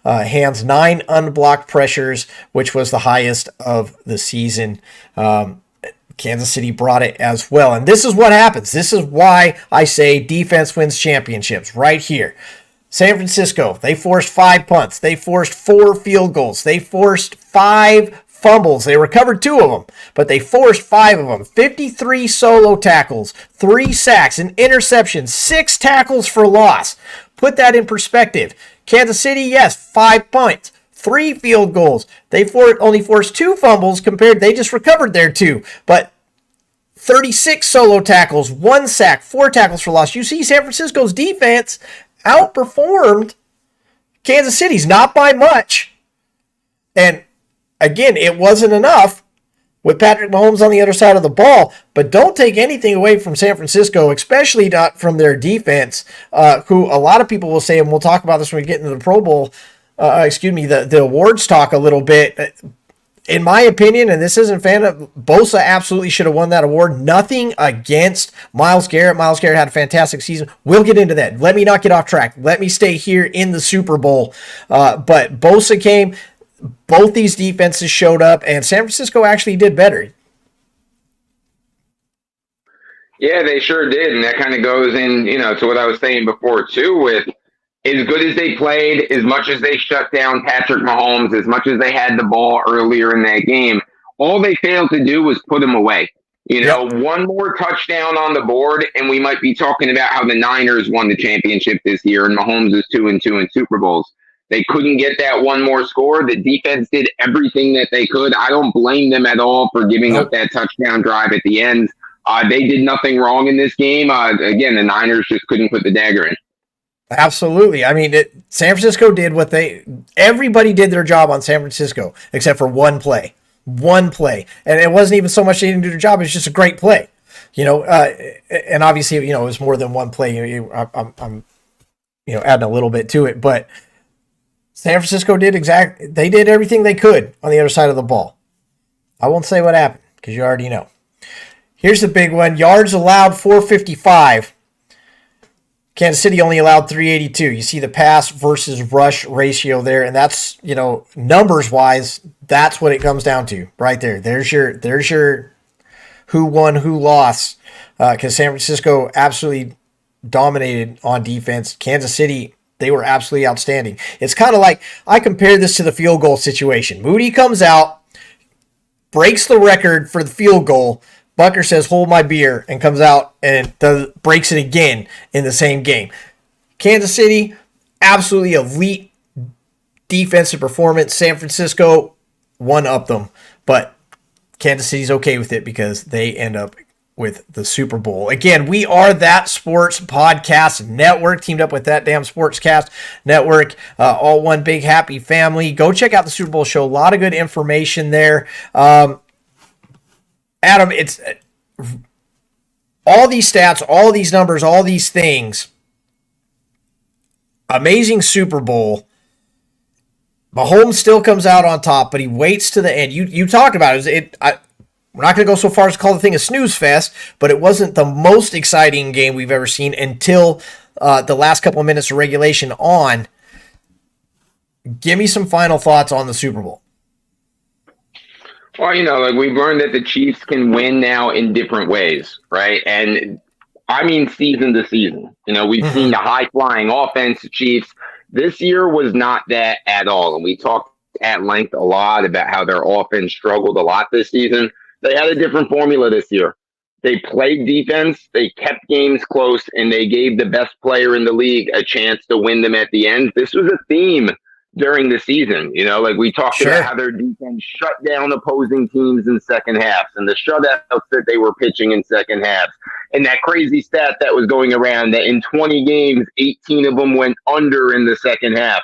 hands. 9 unblocked pressures, which was the highest of the season. Kansas City brought it as well. And this is what happens. This is why I say defense wins championships right here. San Francisco, they forced 5 punts. They forced 4 field goals. They forced 5 fumbles. They recovered 2 of them, but they forced 5 of them. 53 solo tackles, 3 sacks, an interception, 6 tackles for loss. Put that in perspective. Kansas City, yes, 5 punts. 3 field goals. They only forced 2 fumbles they just recovered their 2. But 36 solo tackles, 1 sack, 4 tackles for loss. You see San Francisco's defense outperformed Kansas City's, not by much. And again, it wasn't enough with Patrick Mahomes on the other side of the ball. But don't take anything away from San Francisco, especially not from their defense, who a lot of people will say, and we'll talk about this when we get into the Pro Bowl, the awards talk a little bit. In my opinion, and this isn't fan of, Bosa absolutely should have won that award. Nothing against Myles Garrett. Myles Garrett had a fantastic season. We'll get into that. Let me not get off track. Let me stay here in the Super Bowl. But Bosa came. Both these defenses showed up, and San Francisco actually did better. Yeah, they sure did. And that kind of goes in, to what I was saying before, too, with as good as they played, as much as they shut down Patrick Mahomes, as much as they had the ball earlier in that game, all they failed to do was put him away. One more touchdown on the board, and we might be talking about how the Niners won the championship this year, and Mahomes is 2-2 in Super Bowls. They couldn't get that one more score. The defense did everything that they could. I don't blame them at all for giving up that touchdown drive at the end. They did nothing wrong in this game. Again, the Niners just couldn't put the dagger in. Absolutely. I mean, San Francisco did everybody did their job on San Francisco, except for one play. And it wasn't even so much they didn't do their job. It was just a great play, and obviously, it was more than one play. I'm adding a little bit to it, but San Francisco they did everything they could on the other side of the ball. I won't say what happened because you already know. Here's the big one. Yards allowed 455. Kansas City only allowed 382. You see the pass versus rush ratio there, and that's, numbers wise, that's what it comes down to right there. There's your who won, who lost, because San Francisco absolutely dominated on defense. Kansas City, they were absolutely outstanding. It's kind of like, I compare this to the field goal situation. Moody comes out, breaks the record for the field goal. Bucker says, hold my beer, and comes out and breaks it again in the same game. Kansas City, absolutely elite defensive performance. San Francisco one-upped them, but Kansas City's okay with it because they end up with the Super Bowl. Again, we are That Sports Podcast Network, teamed up with That Damn Sportscast Network, all one big happy family. Go check out the Super Bowl show. A lot of good information there. Adam, it's all these stats, all these numbers, all these things. Amazing Super Bowl. Mahomes still comes out on top, but he waits to the end. You talked about it. We're not going to go so far as to call the thing a snooze fest, but it wasn't the most exciting game we've ever seen until the last couple of minutes of regulation on. Give me some final thoughts on the Super Bowl. Well, like we've learned that the Chiefs can win now in different ways, right? And I mean season to season. We've seen the high-flying offense, the Chiefs. This year was not that at all. And we talked at length a lot about how their offense struggled a lot this season. They had a different formula this year. They played defense, they kept games close, and they gave the best player in the league a chance to win them at the end. This was a theme during the season. Like we talked about how their defense shut down opposing teams in second halves and the shutouts that they were pitching in second halves. And that crazy stat that was going around that in 20 games, 18 of them went under in the second half.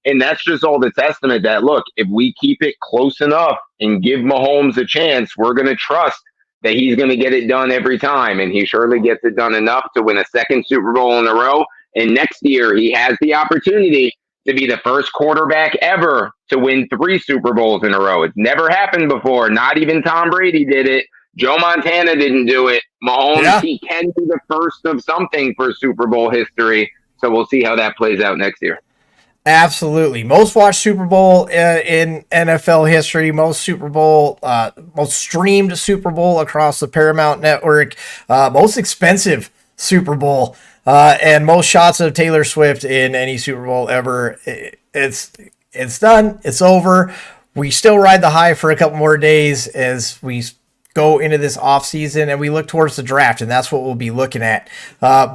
And that's just all the testament that, look, if we keep it close enough and give Mahomes a chance, we're going to trust that he's going to get it done every time. And he surely gets it done enough to win a second Super Bowl in a row. And next year, he has the opportunity to be the first quarterback ever to win 3 Super Bowls in a row. It's never happened before. Not even Tom Brady did it. Joe Montana didn't do it. Mahomes, he can be the first of something for Super Bowl history. So we'll see how that plays out next year. Absolutely. Most watched Super Bowl in NFL history, most streamed Super Bowl across the Paramount Network, most expensive Super Bowl, and most shots of Taylor Swift in any Super Bowl ever. It's done. It's over. We still ride the high for a couple more days as we go into this offseason and we look towards the draft, and that's what we'll be looking at.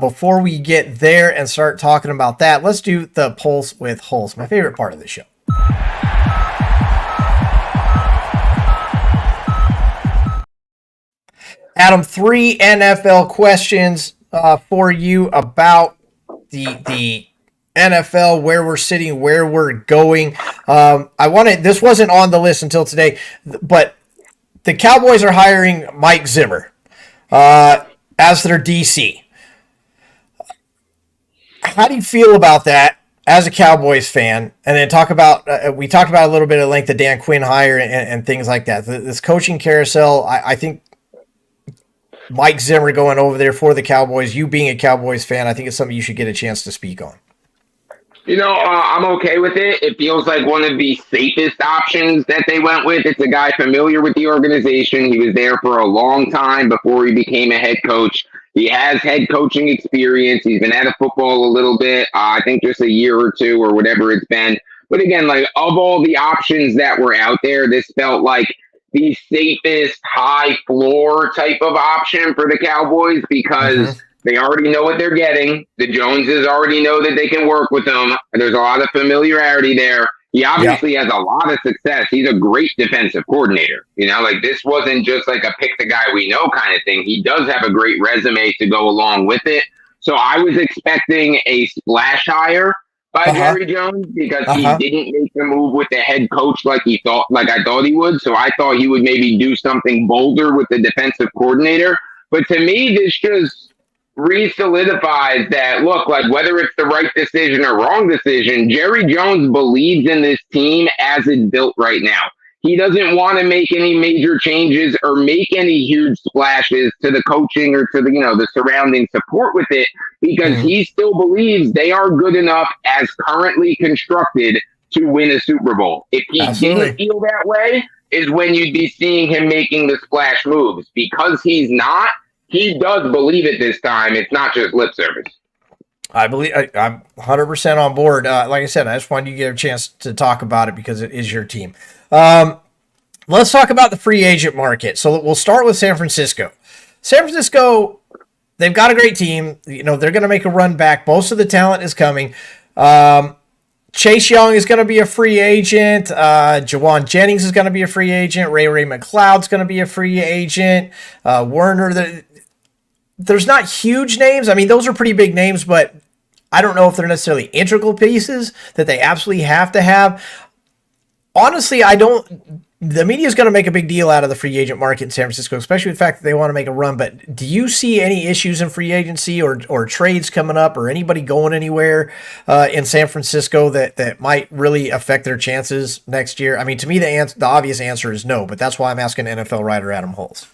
Before we get there and start talking about that, let's do the Pulse with Hulse, my favorite part of the show. Adam, 3 NFL questions for you about the NFL, where we're sitting, where we're going. This wasn't on the list until today, but the Cowboys are hiring Mike Zimmer as their DC. How do you feel about that as a Cowboys fan? And then we talked about a little bit at length the Dan Quinn hire and things like that. This coaching carousel, I think Mike Zimmer going over there for the Cowboys, you being a Cowboys fan, I think it's something you should get a chance to speak on. I'm okay with it. It feels like one of the safest options that they went with. It's a guy familiar with the organization. He was there for a long time before he became a head coach. He has head coaching experience. He's been out of football a little bit, I think just a year or two or whatever it's been. But again, like of all the options that were out there, this felt like the safest high floor type of option for the Cowboys because they already know what they're getting. The Joneses already know that they can work with them. There's a lot of familiarity there. He obviously has a lot of success. He's a great defensive coordinator. This wasn't just like a pick the guy we know kind of thing. He does have a great resume to go along with it. So I was expecting a splash hire by Jerry Jones because he didn't make the move with the head coach like I thought he would. So I thought he would maybe do something bolder with the defensive coordinator. But to me, this just re-solidifies that, look, like whether it's the right decision or wrong decision, Jerry Jones believes in this team as it's built right now. He doesn't want to make any major changes or make any huge splashes to the coaching or to the surrounding support with it because he still believes they are good enough as currently constructed to win a Super Bowl. If he didn't feel that way is when you'd be seeing him making the splash moves. Because he's not, he does believe it this time. It's not just lip service. I'm 100% on board. Like I said, I just wanted you to get a chance to talk about it because it is your team. Let's talk about the free agent market. So we'll start with San Francisco. San Francisco, they've got a great team. They're going to make a run back. Most of the talent is coming. Chase Young is going to be a free agent. Jawan Jennings is going to be a free agent. Ray McLeod's going to be a free agent. Werner, there's not huge names. I mean, those are pretty big names, but I don't know if they're necessarily integral pieces that they absolutely have to have. Honestly, I don't. The media is going to make a big deal out of the free agent market in San Francisco, especially with the fact that they want to make a run. But do you see any issues in free agency or trades coming up or anybody going anywhere in San Francisco that might really affect their chances next year? I mean, to me, the obvious answer is no, but that's why I'm asking NFL writer Adam Hulse.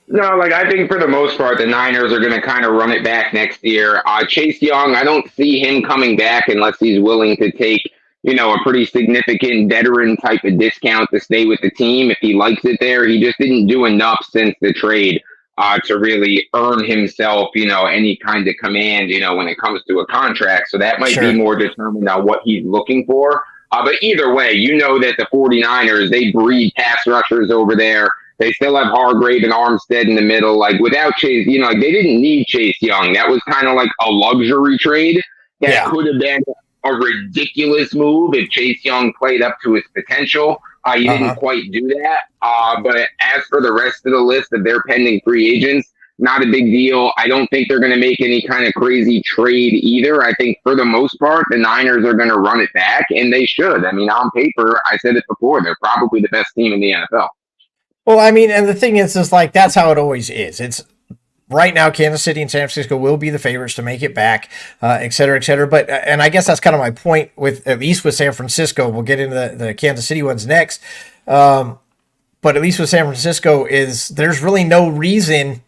No, like I think for the most part, the Niners are going to kind of run it back next year. Chase Young, I don't see him coming back unless he's willing to take, a pretty significant veteran type of discount to stay with the team. If he likes it there, he just didn't do enough since the trade to really earn himself, any kind of command, when it comes to a contract. So that might be more determined on what he's looking for. But either way, that the 49ers, they breed pass rushers over there. They still have Hargrave and Armstead in the middle. Like without Chase, they didn't need Chase Young. That was kind of like a luxury trade that could have been a ridiculous move if Chase Young played up to his potential. He didn't quite do that. But as for the rest of the list of their pending free agents, not a big deal. I don't think they're going to make any kind of crazy trade either. I think for the most part, the Niners are going to run it back, and they should. I mean, on paper, I said it before, they're probably the best team in the NFL. Well, I mean, and the thing is like, that's how it always is. It's right now, Kansas City and San Francisco will be the favorites to make it back, et cetera, et cetera. But, and I guess that's kind of my point with, at least with San Francisco. We'll get into the Kansas City ones next. But at least with San Francisco there's really no reason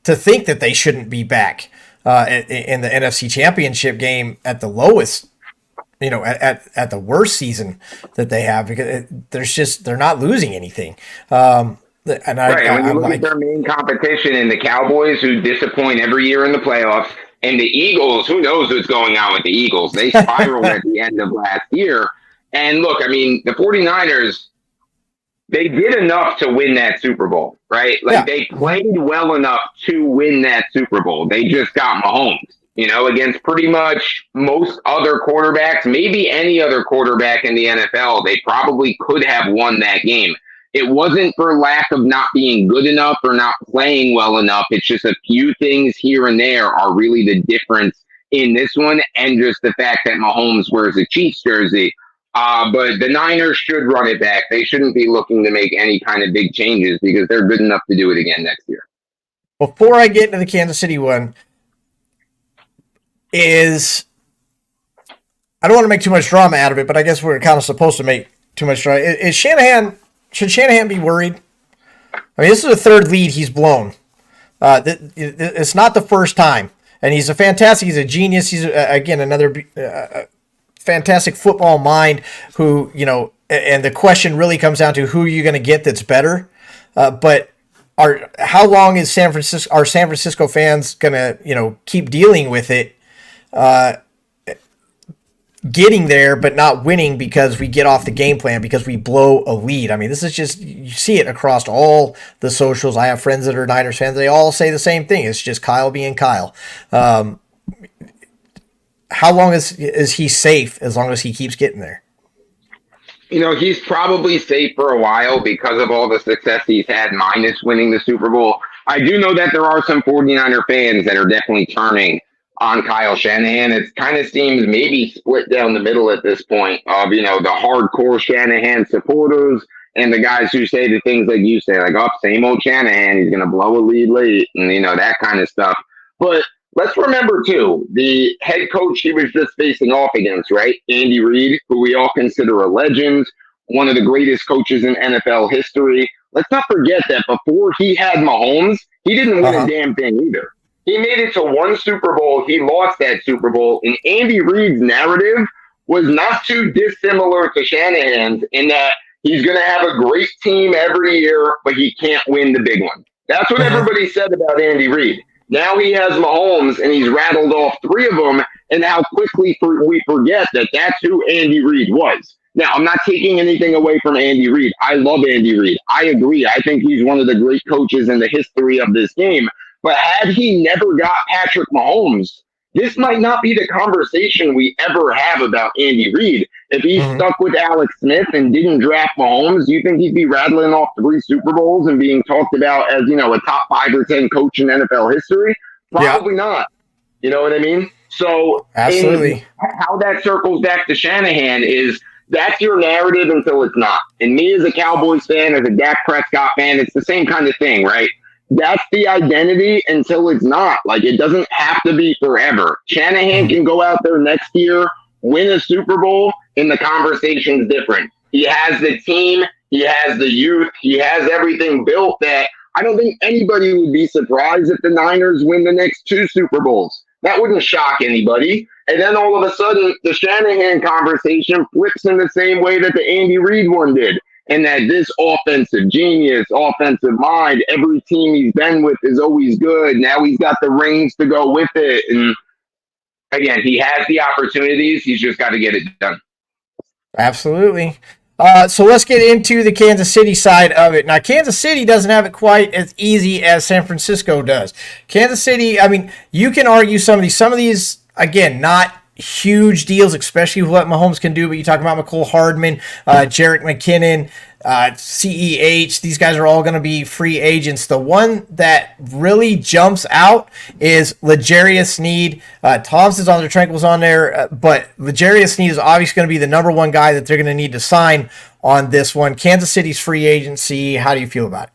to think that they shouldn't be back in the NFC Championship game at the lowest, at the worst season that they have, because they're not losing anything. And when you look at their main competition in the Cowboys, who disappoint every year in the playoffs, and the Eagles, who knows what's going on with the Eagles? They spiraled at the end of last year. And look, I mean, the 49ers, they did enough to win that Super Bowl, right? Like they played well enough to win that Super Bowl. They just got Mahomes, against pretty much most other quarterbacks, maybe any other quarterback in the NFL. They probably could have won that game. It wasn't for lack of not being good enough or not playing well enough. It's just a few things here and there are really the difference in this one, and just the fact that Mahomes wears a Chiefs jersey. But the Niners should run it back. They shouldn't be looking to make any kind of big changes because they're good enough to do it again next year. Before I get into the Kansas City one, I don't want to make too much drama out of it, but I guess we're kind of supposed to make too much drama. Should Shanahan be worried? I mean, this is the third lead he's blown. It's not the first time. And he's a genius. He's, again, another fantastic football mind who, and the question really comes down to who are you going to get that's better. But how long is San Francisco fans going to, keep dealing with it? Getting there but not winning because we get off the game plan, because we blow a lead. I mean, this is just, you see it across all the socials. I have friends that are Niners fans. They all say the same thing. It's just Kyle being Kyle. How long is he safe as long as he keeps getting there? He's probably safe for a while because of all the success he's had minus winning the Super Bowl. I do know that there are some 49er fans that are definitely turning on Kyle Shanahan. It kind of seems maybe split down the middle at this point of, the hardcore Shanahan supporters and the guys who say the things like you say, like, same old Shanahan, he's going to blow a lead late and, that kind of stuff. But let's remember, too, the head coach he was just facing off against, right? Andy Reid, who we all consider a legend, one of the greatest coaches in NFL history. Let's not forget that before he had Mahomes, he didn't win a damn thing either. He made it to one Super Bowl. He lost that Super Bowl. And Andy Reid's narrative was not too dissimilar to Shanahan's in that he's going to have a great team every year, but he can't win the big one. That's what everybody said about Andy Reid. Now he has Mahomes, and he's rattled off three of them, and how quickly we forget that that's who Andy Reid was. Now, I'm not taking anything away from Andy Reid. I love Andy Reid. I agree. I think he's one of the great coaches in the history of this game. But had he never got Patrick Mahomes, this might not be the conversation we ever have about Andy Reid. If he stuck with Alex Smith and didn't draft Mahomes, do you think he'd be rattling off 3 Super Bowls and being talked about as, a top 5 or 10 coach in NFL history? Probably not. You know what I mean? So absolutely, how that circles back to Shanahan is that's your narrative until it's not. And me as a Cowboys fan, as a Dak Prescott fan, it's the same kind of thing, right? That's the identity until it's not. Like, it doesn't have to be forever. Shanahan can go out there next year, win a Super Bowl, and the conversation's different. He has the team, he has the youth, he has everything built that I don't think anybody would be surprised if the Niners win the next 2 Super Bowls. That wouldn't shock anybody. And then all of a sudden, the Shanahan conversation flips in the same way that the Andy Reid one did. And that this offensive genius, offensive mind, every team he's been with is always good. Now he's got the rings to go with it. And again, he has the opportunities. He's just got to get it done. Absolutely. So let's get into the Kansas City side of it. Now, Kansas City doesn't have it quite as easy as San Francisco does. Kansas City, I mean, you can argue some of these, again, not huge deals, especially with what Mahomes can do, but you talk about McCole Hardman, Jerick McKinnon, CEH. These guys are all going to be free agents. The one that really jumps out is L'Jarius Sneed. Thompson's on there, Tranquil's on there, but L'Jarius Sneed is obviously going to be the number one guy that they're going to need to sign on this one. Kansas City's free agency, how do you feel about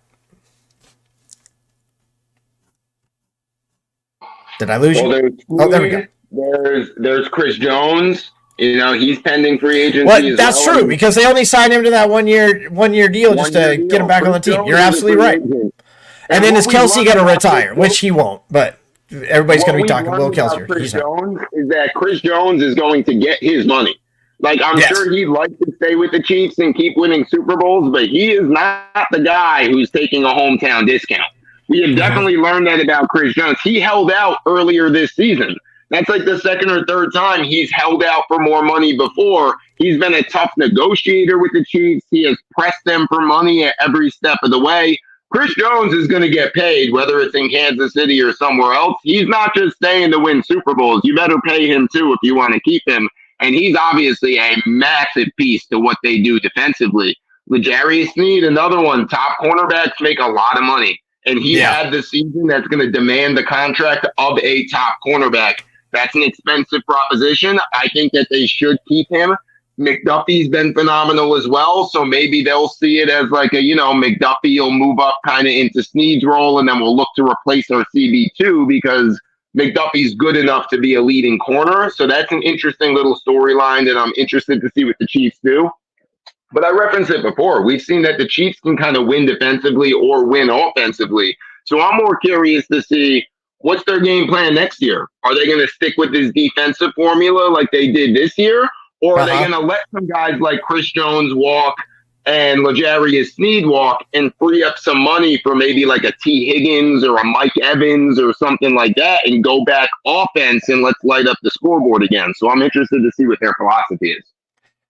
it? Did I lose you? Oh, there we go. There's Chris Jones. He's pending free agency. Well, that's true because they only signed him to that one year deal just to get him back on the team. You're absolutely right. And then is Kelsey going to retire? Which he won't, but everybody's going to be talking Will Kelsey. Chris Jones is that Chris Jones is going to get his money. Like, I'm sure he'd like to stay with the Chiefs and keep winning Super Bowls, but he is not the guy who's taking a hometown discount. We have definitely learned that about Chris Jones. He held out earlier this season. That's like the second or third time he's held out for more money before. He's been a tough negotiator with the Chiefs. He has pressed them for money at every step of the way. Chris Jones is going to get paid, whether it's in Kansas City or somewhere else. He's not just staying to win Super Bowls. You better pay him, too, if you want to keep him. And he's obviously a massive piece to what they do defensively. L'Jarius Sneed, another one. Top cornerbacks make a lot of money. And he had the season that's going to demand the contract of a top cornerback. That's an expensive proposition. I think that they should keep him. McDuffie's been phenomenal as well, so maybe they'll see it as like McDuffie will move up kind of into Sneed's role, and then we'll look to replace our CB2 because McDuffie's good enough to be a leading corner. So that's an interesting little storyline that I'm interested to see what the Chiefs do. But I referenced it before. We've seen that the Chiefs can kind of win defensively or win offensively. So I'm more curious to see what's their game plan next year. Are they going to stick with this defensive formula like they did this year? Or are they going to let some guys like Chris Jones walk and L'Jarius Sneed walk and free up some money for maybe like a T. Higgins or a Mike Evans or something like that and go back offense and let's light up the scoreboard again? So I'm interested to see what their philosophy is.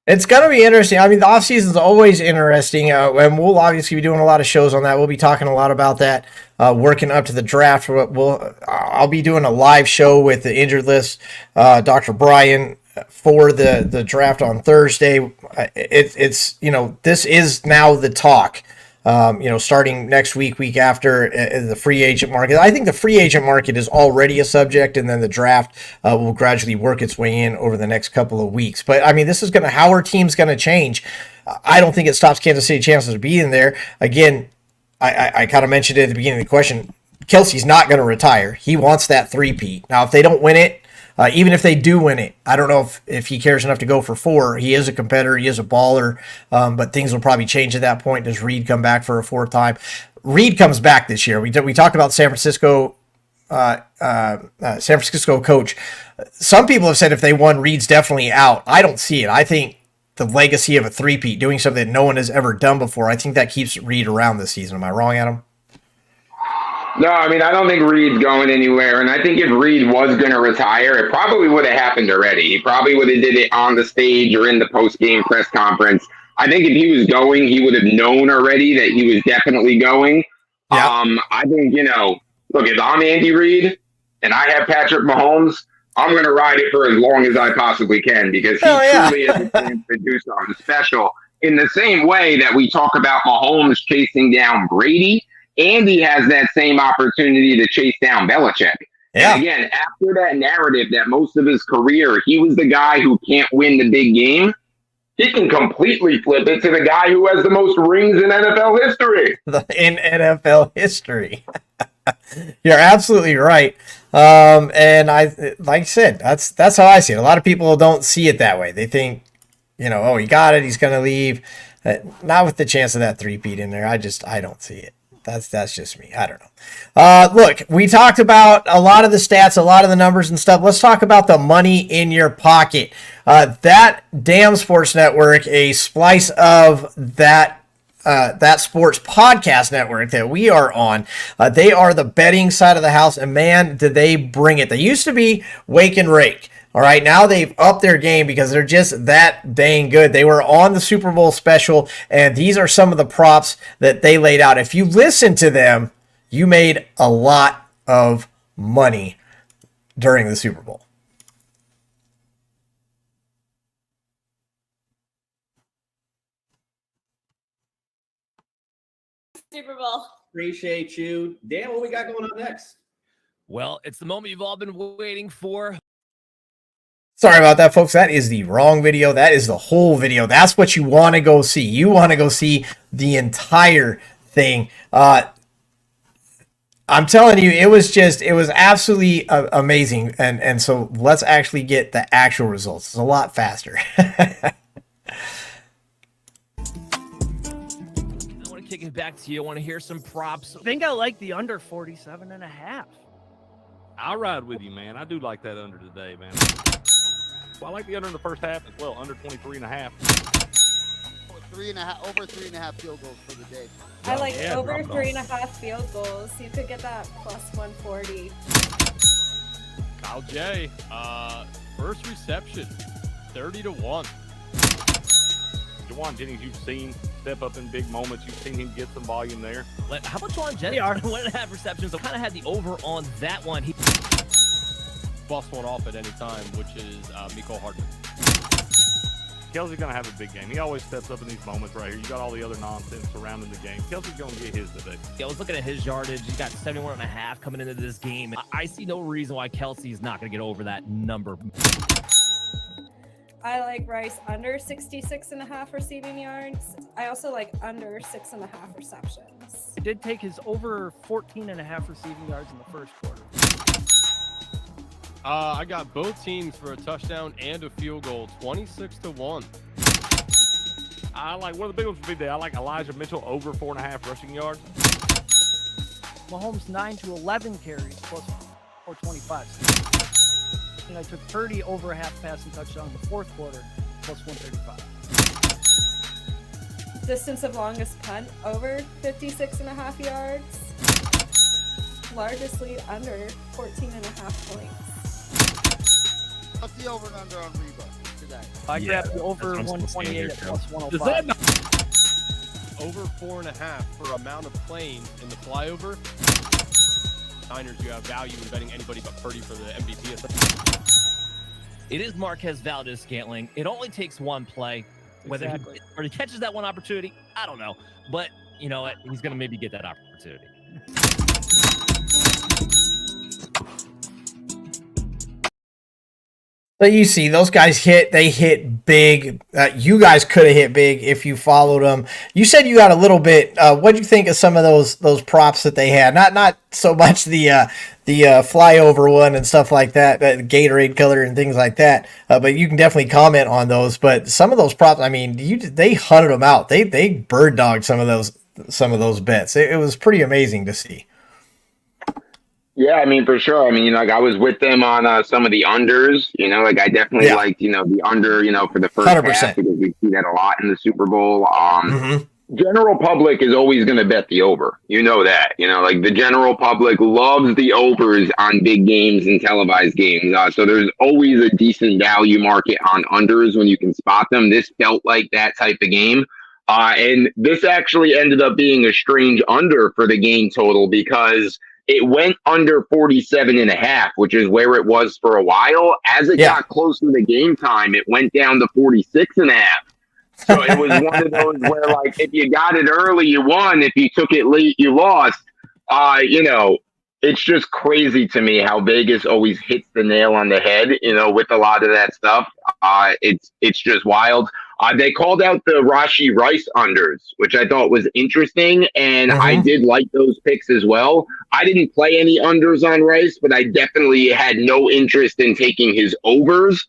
It's going to be interesting. I mean, the offseason is always interesting, and we'll obviously be doing a lot of shows on that. We'll be talking a lot about that, working up to the draft. I'll be doing a live show with the injured list, Dr. Brian, for the draft on Thursday. It's this is now the talk. Starting next week after the free agent market. I think the free agent market is already a subject, and then the draft will gradually work its way in over the next couple of weeks. But, I mean, this is how our team's going to change. I don't think it stops Kansas City chances of being there. Again, I kind of mentioned it at the beginning of the question. Kelsey's not going to retire. He wants that three-peat. Now, if they don't win it, even if they do win it, I don't know if he cares enough to go for 4. He is a competitor. He is a baller, but things will probably change at that point. Does Reid come back for a 4th time? Reid comes back this year. We talked about San Francisco coach. Some people have said if they won, Reid's definitely out. I don't see it. I think the legacy of a three-peat, doing something that no one has ever done before, I think that keeps Reid around this season. Am I wrong, Adam? No, I mean, I don't think Reid's going anywhere. And I think if Reid was going to retire, it probably would have happened already. He probably would have did it on the stage or in the post-game press conference. I think if he was going, he would have known already that he was definitely going. Yeah. I think, look, if I'm Andy Reid and I have Patrick Mahomes, I'm going to ride it for as long as I possibly can because he truly is a chance to do something special. In the same way that we talk about Mahomes chasing down Brady, Andy has that same opportunity to chase down Belichick. Yeah. And again, after that narrative that most of his career, he was the guy who can't win the big game, he can completely flip it to the guy who has the most rings in NFL history. In NFL history. You're absolutely right. And I, like I said, that's how I see it. A lot of people don't see it that way. They think, oh, he got it, he's going to leave. Not with the chance of that three-peat in there. I don't see it. That's just me. I don't know. Look, we talked about a lot of the stats, a lot of the numbers and stuff. Let's talk about the money in your pocket. That damn sports network, a splice of that sports podcast network that we are on. They are the betting side of the house, and man, do they bring it. They used to be Wake and Rake. All right, now they've upped their game because they're just that dang good. They were on the Super Bowl special, and these are some of the props that they laid out. If you listen to them, you made a lot of money during the Super Bowl. Super Bowl. Appreciate you. Dan, what we got going on next? Well, it's the moment you've all been waiting for. Sorry about that, folks. That is the wrong video. That is the whole video. That's what you want to go see. You want to go see the entire thing. I'm telling you, it was absolutely amazing. And so let's actually get the actual results. It's a lot faster. I want to kick it back to you. I want to hear some props. I think I like the under 47.5. I'll ride with you, man. I do like that under today, man. Well, I like the under in the first half as well, under 23.5. Over 3.5 field goals for the day. I like over 3.5 field goals. You could get that plus 140. Kyle J, first reception, 30-1. Jawan Jennings, you've seen step up in big moments. You've seen him get some volume there. How about Jawan Jennings? 1.5 receptions. I kind of had the over on that one. He bust one off at any time, which is Mecole Hardman. Kelsey's going to have a big game. He always steps up in these moments right here. You got all the other nonsense surrounding the game. Kelsey's going to get his today. I was looking at his yardage. He's got 71.5 coming into this game. I see no reason why Kelsey's not going to get over that number. I like Rice under 66.5 receiving yards. I also like under 6.5 receptions. I did take his over 14.5 receiving yards in the first quarter. I got both teams for a touchdown and a field goal, 26-1. I like one of the big ones would be there. I like Elijah Mitchell over 4.5 rushing yards. Mahomes 9 to 11 carries plus 425. And I took 30 over a half passing touchdown in the fourth quarter plus 135. Distance of longest punt over 56.5 yards. Largest lead under 14.5 points. What's the over and under on Reba today? I grabbed the over 128 at plus 105. Over 4.5 for amount of playing in the flyover. Niners, you have value in betting anybody but Purdy for the MVP. It is Marquez Valdez-Scantling. It only takes one play. Whether he catches that one opportunity, I don't know. But you know what? He's going to maybe get that opportunity. But you see, those guys they hit big. You guys could have hit big if you followed them. You said you got a little bit. What do you think of some of those props that they had? Not so much the flyover one and stuff like that, Gatorade color and things like that. But you can definitely comment on those. But some of those props, I mean, they hunted them out. They bird dogged some of those bets. It was pretty amazing to see. Yeah, I mean, for sure. I mean, like I was with them on some of the unders, like I definitely liked, the under, for the first 100%. half because we see that a lot in the Super Bowl. General public is always going to bet the over. You know that, like the general public loves the overs on big games and televised games. So there's always a decent value market on unders when you can spot them. This felt like that type of game. And this actually ended up being a strange under for the game total because it went under 47.5, which is where it was for a while. As it got closer to game time, it went down to 46.5. So it was one of those where, like, if you got it early, you won. If you took it late, you lost. It's just crazy to me how Vegas always hits the nail on the head, with a lot of that stuff. It's just wild. They called out the Rashi Rice unders, which I thought was interesting, and I did like those picks as well. I didn't play any unders on Rice, but I definitely had no interest in taking his overs.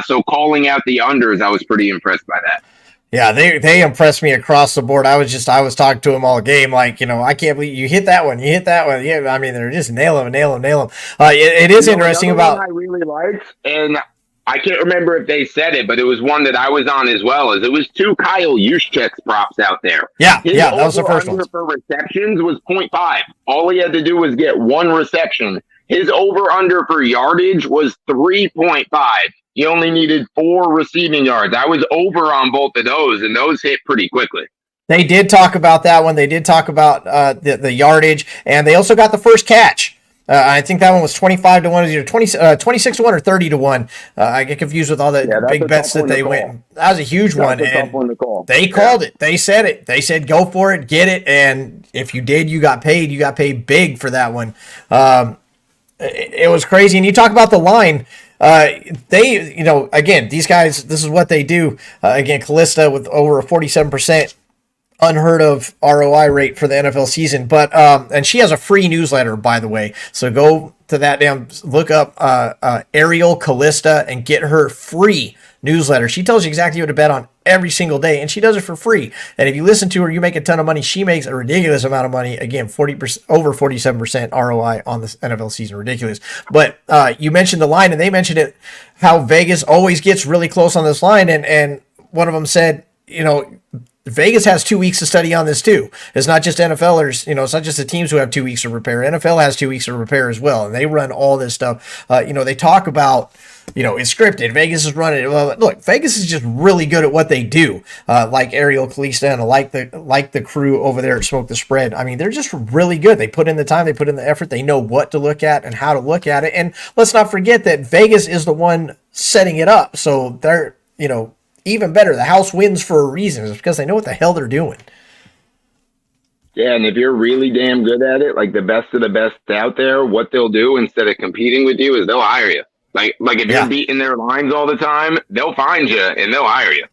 So calling out the unders, I was pretty impressed by that. Yeah, they impressed me across the board. I was talking to him all game, like, I can't believe you hit that one. You hit that one. Yeah, I mean, they're just nail them. It is interesting about. I really liked, and I can't remember if they said it, but it was one that I was on as well. It was 2 Kyle Juszczyk's props out there. Yeah, that was the first one. For receptions was 0.5. All he had to do was get 1 reception. His over-under for yardage was 3.5. He only needed 4 receiving yards. I was over on both of those, and those hit pretty quickly. They did talk about that one. They did talk about the yardage, and they also got the first catch. I think that one was 25 to 1, either 26 to 1 or 30 to 1. I get confused with all the big bets that they went. That was a huge one, and they called it. They said it. They said, go for it, get it, and if you did, you got paid. You got paid big for that one. It was crazy, and you talk about the line. Again, these guys, this is what they do. Again, Callista with over a 47% unheard of ROI rate for the NFL season. But and she has a free newsletter, by the way. So go to that look up Ariel Callista and get her free newsletter. She tells you exactly what to bet on every single day, and she does it for free. And if you listen to her, you make a ton of money. She makes a ridiculous amount of money. Again, 40%, over 47% ROI on this NFL season. Ridiculous. But you mentioned the line, and they mentioned it, how Vegas always gets really close on this line. And one of them said, Vegas has 2 weeks to study on this too. It's not just NFLers, it's not just the teams who have 2 weeks to prepare. NFL has 2 weeks to prepare as well, and they run all this stuff. They talk about, it's scripted. Vegas is running it. Well, look, Vegas is just really good at what they do. Like Ariel Callista and like the crew over there at Smoke the Spread. I mean, they're just really good. They put in the time, they put in the effort. They know what to look at and how to look at it. And let's not forget that Vegas is the one setting it up. So they're, even better. The house wins for a reason. It's because they know what the hell they're doing. Yeah, and if you're really damn good at it, like the best of the best out there, what they'll do instead of competing with you is they'll hire you. Like if you're beating their lines all the time, they'll find you and they'll hire you.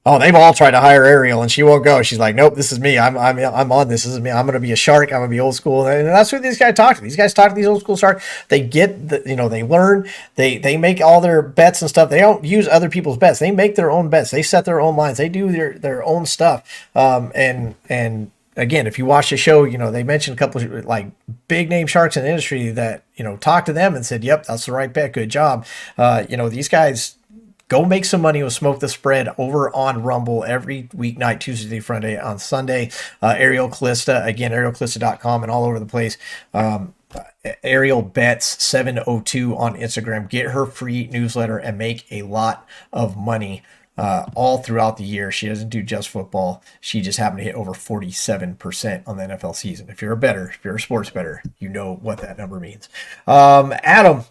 Oh, they've all tried to hire Ariel, and she won't go. She's like, nope, this is me. I'm on this. This is me. I'm going to be a shark. I'm going to be old school. And that's what these guys talk to. These guys talk to these old school sharks. They get, they learn. They make all their bets and stuff. They don't use other people's bets. They make their own bets. They set their own lines. They do their own stuff. And again, if you watch the show, they mentioned a couple of like big name sharks in the industry that, talked to them and said, yep, that's the right bet. Good job. These guys, go make some money with Smoke the Spread over on Rumble every weeknight, Tuesday, Friday, on Sunday. Ariel Callista, again, arielcallista.com and all over the place. Ariel Bets 702 on Instagram. Get her free newsletter and make a lot of money all throughout the year. She doesn't do just football. She just happened to hit over 47% on the NFL season. If you're a sports bettor, you know what that number means. Adam,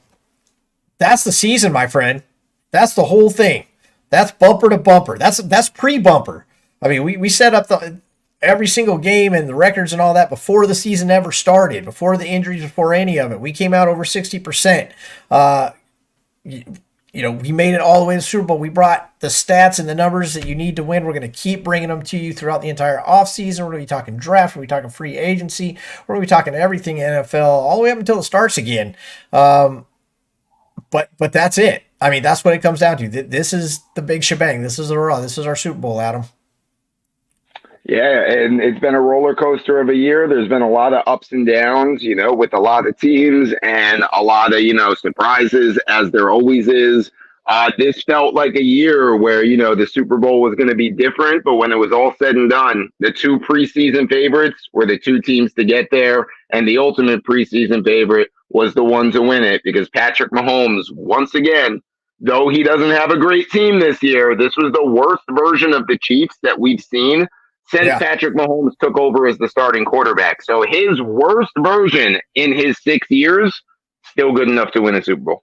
that's the season, my friend. That's the whole thing. That's bumper to bumper. That's pre-bumper. I mean, we set up every single game and the records and all that before the season ever started, before the injuries, before any of it. We came out over 60%. We made it all the way to the Super Bowl. We brought the stats and the numbers that you need to win. We're going to keep bringing them to you throughout the entire offseason. We're going to be talking draft. We're going to be talking free agency. We're going to be talking everything NFL all the way up until it starts again. But that's it. I mean, that's what it comes down to. This is the big shebang. This is the Raw. This is our Super Bowl, Adam. Yeah, and it's been a roller coaster of a year. There's been a lot of ups and downs, with a lot of teams and a lot of, surprises, as there always is. This felt like a year where, the Super Bowl was going to be different, but when it was all said and done, the 2 preseason favorites were the 2 teams to get there, and the ultimate preseason favorite was the one to win it, because Patrick Mahomes, once again, though he doesn't have a great team this year, this was the worst version of the Chiefs that we've seen since Yeah. Patrick Mahomes took over as the starting quarterback. So his worst version in his 6 years, still good enough to win a Super Bowl.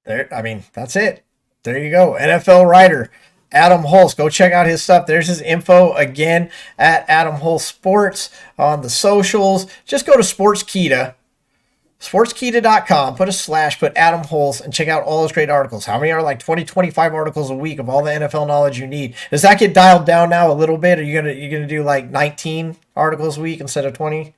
There, I mean, that's it. There you go. NFL writer Adam Hulse. Go check out his stuff. There's his info again at Adam Hulse Sports on the socials. Just go to sportskita.com, put a / put Adam Hulse, and check out all those great articles. How many are like 20, 25 articles a week of all the NFL knowledge you need? Does that get dialed down now a little bit? Are you gonna do like 19 articles a week instead of 20?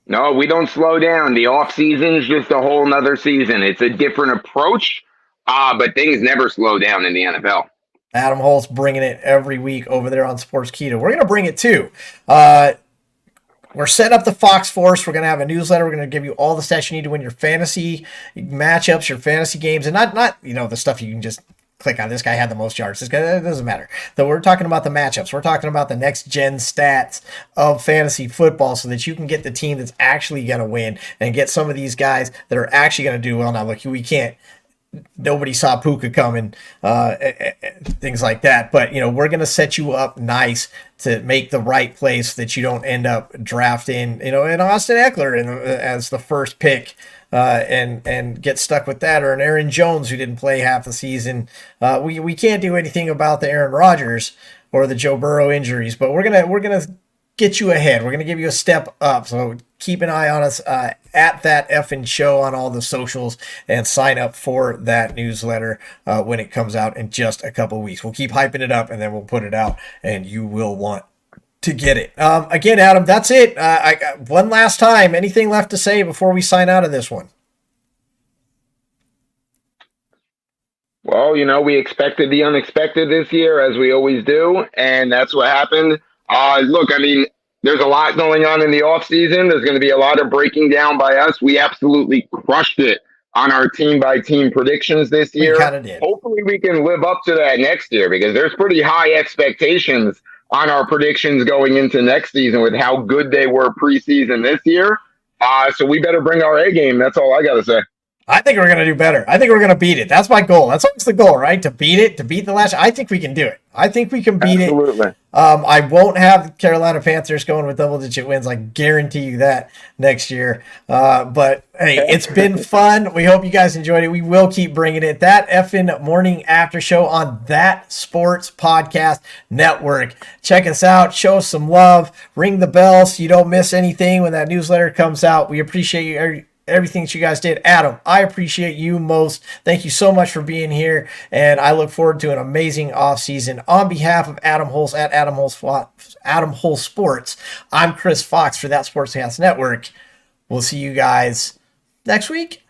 No, we don't slow down. The off season's just a whole nother season. It's a different approach, but things never slow down in the NFL. Adam Hulse bringing it every week over there on Sportskita. We're going to bring it too. We're setting up the Fox Force. We're going to have a newsletter. We're going to give you all the stats you need to win your fantasy matchups, your fantasy games, and not the stuff you can just click on. This guy had the most yards. This guy, it doesn't matter. So we're talking about the matchups. We're talking about the next gen stats of fantasy football so that you can get the team that's actually going to win and get some of these guys that are actually going to do well. Now, look, we can't. Nobody saw Puka coming, things like that. But, we're going to set you up nice to make the right place so that you don't end up drafting, an Austin Eckler as the first pick and get stuck with that, or an Aaron Jones who didn't play half the season. We can't do anything about the Aaron Rodgers or the Joe Burrow injuries, but we're gonna get you ahead. We're gonna give you a step up. So keep an eye on us at that EFIN show on all the socials and sign up for that newsletter when it comes out in just a couple weeks. We'll keep hyping it up and then we'll put it out and you will want to get it. Again, Adam, that's it. I got one last time. Anything left to say before we sign out of this one? Well, we expected the unexpected this year, as we always do, and that's what happened. Look, there's a lot going on in the offseason. There's going to be a lot of breaking down by us. We absolutely crushed it on our team-by-team predictions this year. We kind of did. Hopefully we can live up to that next year, because there's pretty high expectations on our predictions going into next season with how good they were preseason this year. So we better bring our A game. That's all I got to say. I think we're going to do better. I think we're going to beat it. That's my goal. That's always the goal, right? To beat it, to beat the last. I think we can do it. I think we can beat Absolutely. it. I won't have the Carolina Panthers going with double-digit wins. I guarantee you that next year. But, hey, it's been fun. We hope you guys enjoyed it. We will keep bringing it. That EFIN Morning After Show on That Sports Podcast Network. Check us out. Show us some love. Ring the bell so you don't miss anything when that newsletter comes out. We appreciate you. Everything that you guys did. Adam, I appreciate you most. Thank you so much for being here, and I look forward to an amazing offseason. On behalf of Adam Hulse at Adam Hulse Sports, I'm Chris Fox for That Sportscast Network. We'll see you guys next week.